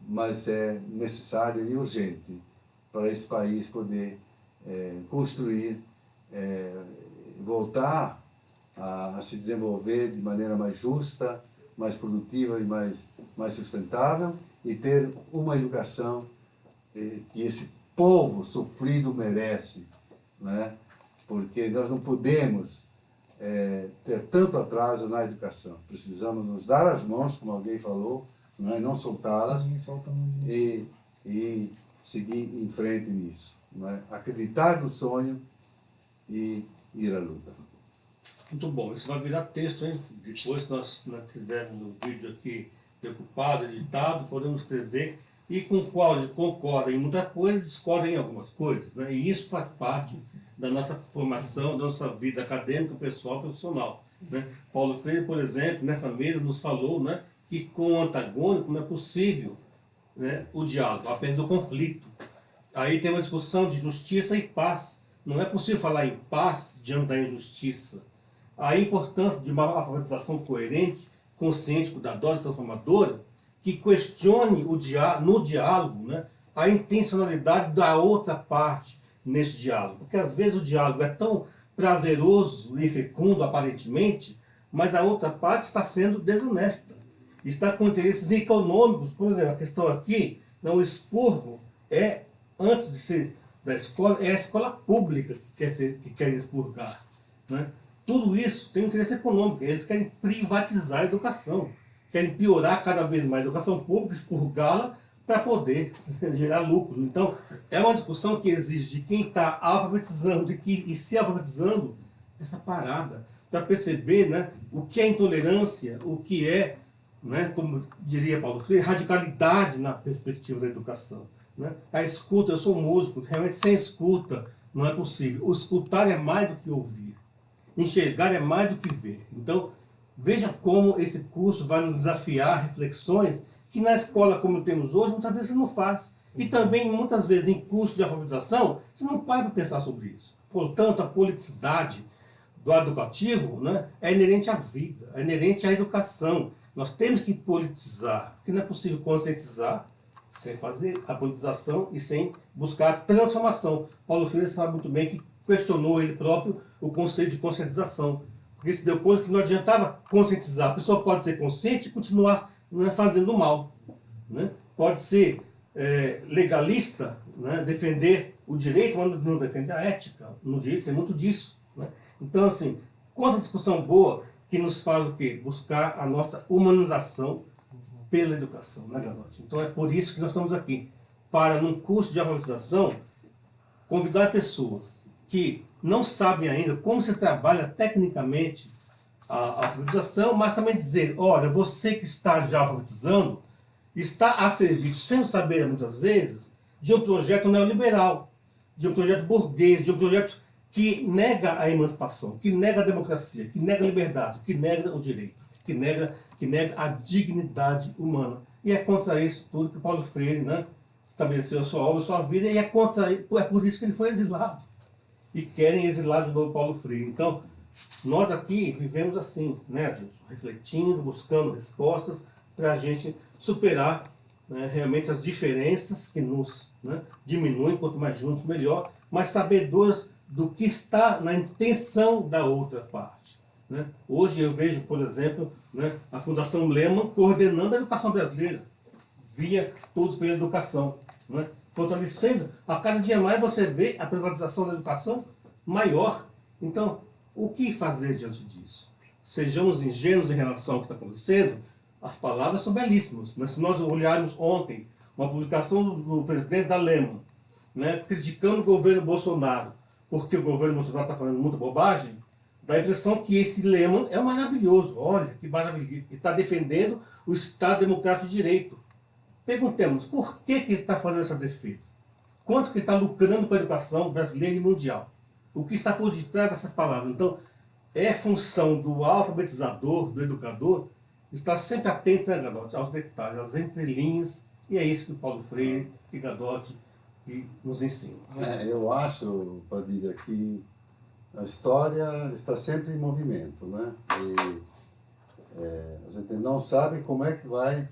mas é necessário e urgente para esse país poder construir, voltar a se desenvolver de maneira mais justa, mais produtiva e mais sustentável, e ter uma educação que esse povo sofrido merece, porque nós não podemos ter tanto atraso na educação. Precisamos nos dar as mãos, como alguém falou, não soltá-las, e seguir em frente nisso. Acreditar no sonho e ir à luta. Muito bom, isso vai virar texto, hein? Depois que nós tivermos o vídeo aqui decupado, editado, podemos escrever, e com o qual ele concorda em muita coisa, discorda em algumas coisas, E isso faz parte da nossa formação, da nossa vida acadêmica, pessoal, profissional. Paulo Freire, por exemplo, nessa mesa nos falou que com o antagônico não é possível o diálogo, apenas o conflito. Aí tem uma discussão de justiça e paz. Não é possível falar em paz diante da injustiça. A importância de uma alfabetização coerente, consciente, cuidadosa e transformadora, que questione no diálogo a intencionalidade da outra parte nesse diálogo. Porque às vezes o diálogo é tão prazeroso e fecundo, aparentemente, mas a outra parte está sendo desonesta. Está com interesses econômicos. Por exemplo, a questão aqui, o expurgo antes de ser da escola, é a escola pública que quer expurgar. Tudo isso tem interesse econômico. Eles querem privatizar a educação, querem piorar cada vez mais a educação pública, expurgá-la para poder gerar lucro. Então, é uma discussão que exige de quem está alfabetizando e se alfabetizando essa parada, para perceber o que é intolerância, o que é, como diria Paulo Freire, radicalidade na perspectiva da educação. A escuta, eu sou músico, realmente sem escuta não é possível. O escutar é mais do que ouvir. enxergar é mais do que ver. Então, veja como esse curso vai nos desafiar reflexões que na escola como temos hoje, muitas vezes você não faz. E também, muitas vezes, em curso de alfabetização, você não para para pensar sobre isso. Portanto, a politicidade do educativo, né, é inerente à vida, é inerente à educação. Nós temos que politizar, porque não é possível conscientizar sem fazer a politização e sem buscar a transformação. Paulo Freire sabe muito bem que questionou ele próprio o conceito de conscientização, porque se deu conta que não adiantava conscientizar. A pessoa pode ser consciente e continuar, não é, fazendo mal, né? Pode ser legalista, né, defender o direito, mas não defender a ética. No direito tem muito disso, né? Então, assim, quanta discussão boa que nos faz o quê? Buscar a nossa humanização pela educação, né, Galotti? Então é por isso que nós estamos aqui, para, num curso de alfabetização, convidar pessoas que não sabem ainda como se trabalha tecnicamente a alfabetização, mas também dizer, olha, você que está já alfabetizando, está a serviço, sem saber muitas vezes, de um projeto neoliberal, de um projeto burguês, de um projeto que nega a emancipação, que nega a democracia, que nega a liberdade, que nega o direito, que nega a dignidade humana. E é contra isso tudo que Paulo Freire, né, estabeleceu a sua obra, a sua vida, e é por isso que ele foi exilado. E querem exilar de novo Paulo Freire. Então, nós aqui vivemos assim, né, Adilson? Refletindo, buscando respostas para a gente superar, né, realmente as diferenças que nos, né, diminuem, quanto mais juntos melhor, mas sabedores do que está na intenção da outra parte, né? Hoje eu vejo, por exemplo, né, a Fundação Lehman coordenando a educação brasileira, via todos pela educação, né, fortalecendo. A cada dia mais você vê a privatização da educação maior. Então, o que fazer diante disso? Sejamos ingênuos em relação ao que está acontecendo. As palavras são belíssimas, mas se nós olharmos ontem uma publicação do presidente da Lehman, né, criticando o governo Bolsonaro, porque o governo Bolsonaro está falando muita bobagem, dá a impressão que esse Lehman é maravilhoso. Olha, que maravilha, que está defendendo o Estado Democrático de Direito. Perguntemos, por que ele está fazendo essa defesa? Quanto que ele está lucrando com a educação brasileira e mundial? O que está por detrás dessas palavras? Então, é função do alfabetizador, do educador, estar sempre atento, né, Gadotti, aos detalhes, às entrelinhas, e é isso que o Paulo Freire e Gadotti que nos ensinam. Eu acho, Padilha, que a história está sempre em movimento, né? E a gente não sabe como é que vai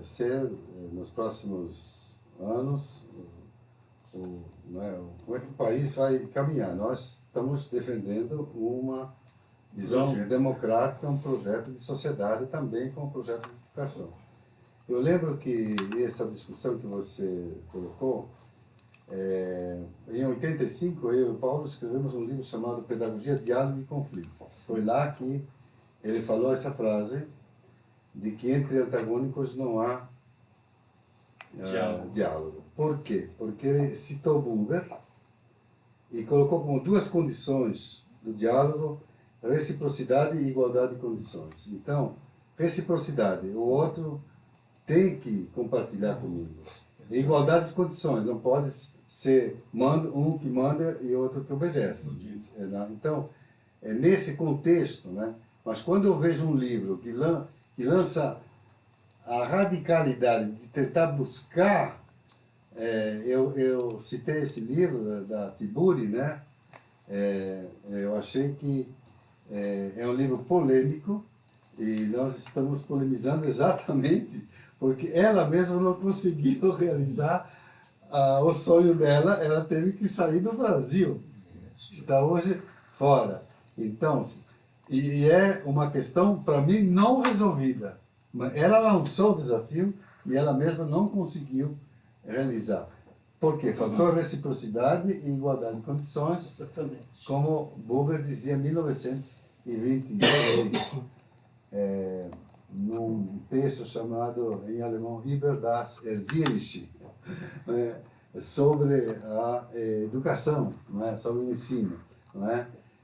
ser nos próximos anos, como é que o país vai caminhar. Nós estamos defendendo uma visão democrática, um projeto de sociedade também com um projeto de educação. Eu lembro que essa discussão que você colocou, em 85, eu e o Paulo escrevemos um livro chamado Pedagogia, Diálogo e Conflito. Foi lá que ele falou essa frase de que entre antagônicos não há diálogo. Por quê? Porque ele citou Buber e colocou como duas condições do diálogo reciprocidade e igualdade de condições. Então, reciprocidade, o outro tem que compartilhar comigo. E igualdade de condições, não pode ser um que manda e outro que obedece. Então, é nesse contexto, né? Mas quando eu vejo um livro que lança a radicalidade de tentar buscar, eu citei esse livro da Tiburi, né? Eu achei que é um livro polêmico e nós estamos polemizando exatamente porque ela mesma não conseguiu realizar o sonho dela, ela teve que sair do Brasil, está hoje fora. Então, e é uma questão, para mim, não resolvida. Ela lançou o desafio e ela mesma não conseguiu realizar. Por quê? Faltou reciprocidade e igualdade de condições, exatamente, como Buber dizia em 1923, num texto chamado, em alemão, Über das Erzieherische, sobre a educação, sobre o ensino,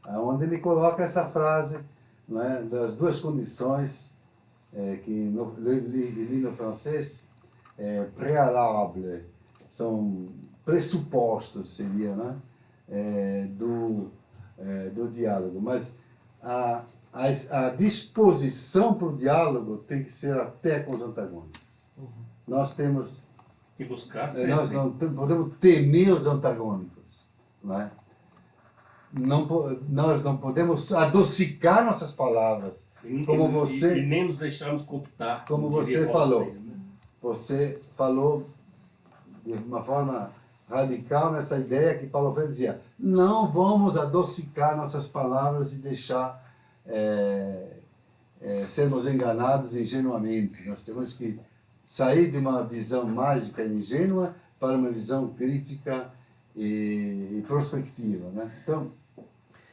onde ele coloca essa frase das duas condições que no francês préalable, são pressupostos, seria, do diálogo, mas a disposição para o diálogo tem que ser até com os antagônicos. Nós temos... E buscar sempre. Nós não podemos temer os antagônicos. Não é? Nós não podemos adocicar nossas palavras. Como você, e nem nos deixarmos cooptar. como você falou. Você falou de uma forma radical nessa ideia que Paulo Freire dizia: não vamos adocicar nossas palavras e deixar sermos enganados ingenuamente. Nós temos que sair de uma visão mágica e ingênua para uma visão crítica e prospectiva. Né? Então,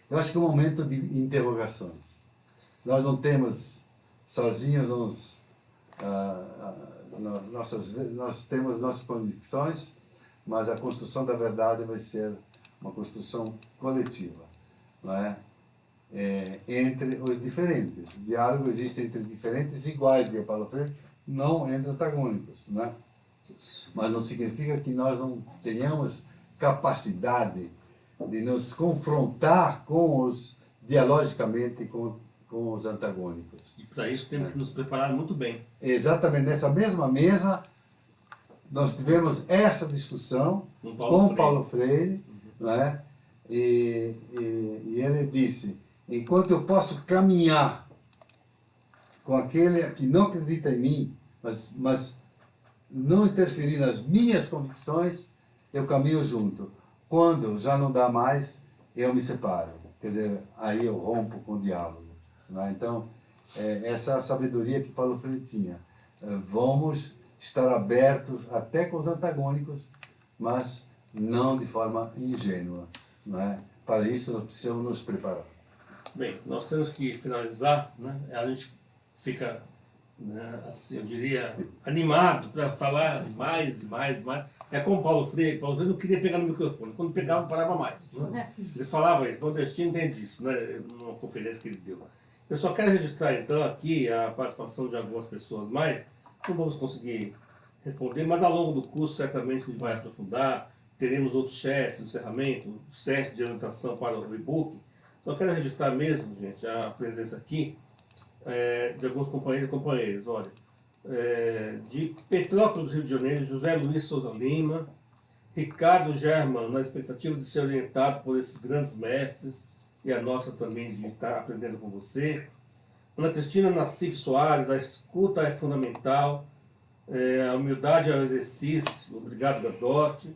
eu acho que é um momento de interrogações. Nós não temos sozinhos nós temos nossas convicções, mas a construção da verdade vai ser uma construção coletiva, não é? Entre os diferentes. O diálogo existe entre diferentes iguais, dizia Paulo Freire, não entre antagônicos, não é? Mas não significa que nós não tenhamos capacidade de nos confrontar dialogicamente com os antagônicos. E para isso temos que nos preparar muito bem. Exatamente, nessa mesma mesa nós tivemos essa discussão com Paulo Freire, né? E ele disse: enquanto eu posso caminhar com aquele que não acredita em mim, mas não interferir nas minhas convicções, eu caminho junto. Quando já não dá mais, eu me separo. Quer dizer, aí eu rompo com o diálogo. Né? Então, essa é a sabedoria que Paulo Freire tinha. Vamos estar abertos até com os antagônicos, mas não de forma ingênua. Né? Para isso, nós precisamos nos preparar. Bem, nós temos que finalizar, né? A gente fica, né, assim, eu diria, animado para falar mais e mais e mais. É como Paulo Freire não queria pegar no microfone, quando pegava, parava mais. Né? Ele falava isso, nordestino entende isso, né, numa conferência que ele deu. Eu só quero registrar, então, aqui a participação de algumas pessoas mais. Não vamos conseguir responder, mas ao longo do curso, certamente, a gente vai aprofundar. Teremos outros chats de encerramento, set de orientação para o e-book. Só quero registrar mesmo, gente, a presença aqui de alguns companheiros e companheiras. Olha, de Petrópolis, Rio de Janeiro, José Luiz Souza Lima, Ricardo German, na expectativa de ser orientado por esses grandes mestres, e a nossa também de estar aprendendo com você. Ana Cristina Nassif Soares, a escuta é fundamental, a humildade é o exercício, obrigado Gadotti.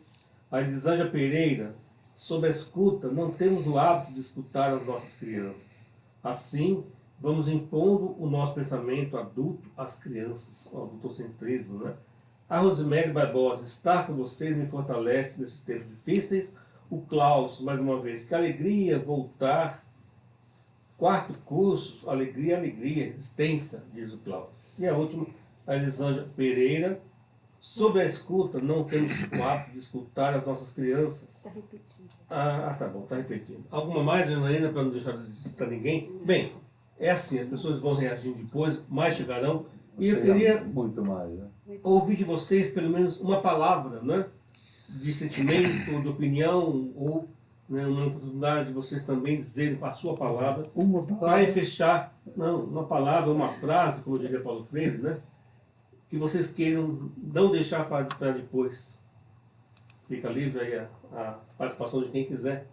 A Elisângela Pereira, sobre a escuta, não temos o hábito de escutar as nossas crianças. Assim, vamos impondo o nosso pensamento adulto às crianças, o adultocentrismo, né? A Rosemary Barbosa, estar com vocês me fortalece nesses tempos difíceis. O Klaus, mais uma vez, que alegria voltar. Quarto curso, alegria, resistência, diz o Klaus. E a última, a Elisângela Pereira, sobre a escuta, não temos o hábito de escutar as nossas crianças. Está repetindo. Tá bom, está repetindo. Alguma mais, Janaína, para não deixar de citar ninguém? Bem, é assim, as pessoas vão reagindo depois, mais chegarão. E eu queria muito mais, né? ouvir de vocês pelo menos uma palavra, né? De sentimento, ou de opinião, ou, né, uma oportunidade de vocês também dizerem com a sua palavra, para fechar, uma palavra, uma frase, como diria Paulo Freire, né? Que vocês queiram não deixar para depois. Fica livre aí a participação de quem quiser.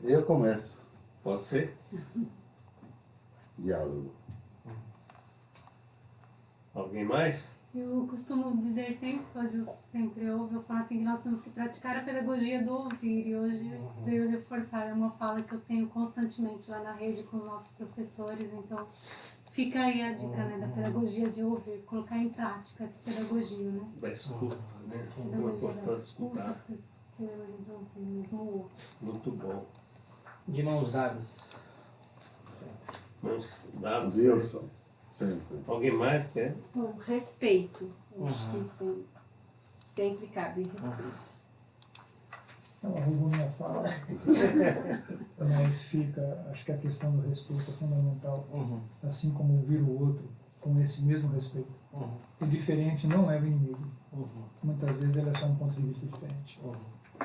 Eu começo. Pode ser? Diálogo. Alguém mais? Eu costumo dizer sempre, hoje sempre ouve, eu falo assim que nós temos que praticar a pedagogia do ouvir, e hoje veio reforçar uma fala que eu tenho constantemente lá na rede com os nossos professores, então fica aí a dica, né, da pedagogia de ouvir, colocar em prática essa pedagogia, né? Da escuta, né? Muito Pedagogia importante da escutar. escuta, pedagogia de ouvir mesmo o outro. Muito bom. De mãos dadas. Mãos dadas. Wilson, sempre. Alguém mais quer? Bom, respeito. Eu acho que sempre cabe respeito. Então, arrumo minha fala, mas fica, acho que a questão do respeito é fundamental, assim como ouvir o outro com esse mesmo respeito. O diferente não é o inimigo, muitas vezes ele é só um ponto de vista diferente.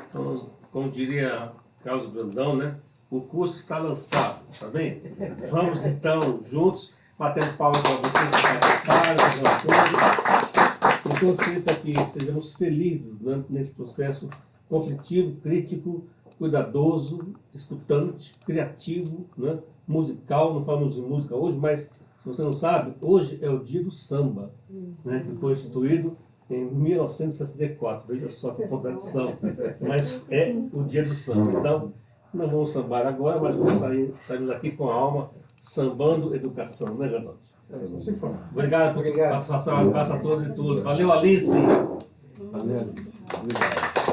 Então, como diria Carlos Brandão, né? o curso está lançado, tá bem? Vamos então, juntos, batendo palmas para vocês que participaram, então sempre para que sejamos felizes, né, nesse processo conflitivo, crítico, cuidadoso, escutante, criativo, né, musical. Não falamos de música hoje, mas se você não sabe, hoje é o dia do samba, né, que foi instituído em 1964. Veja só que contradição, mas é o dia do samba. Então, não vamos sambar agora, mas saímos daqui com a alma sambando educação, né, Ganotti? Obrigado por participação, um abraço a todos e todas. Valeu, Alice! Valeu, Alice. Obrigado.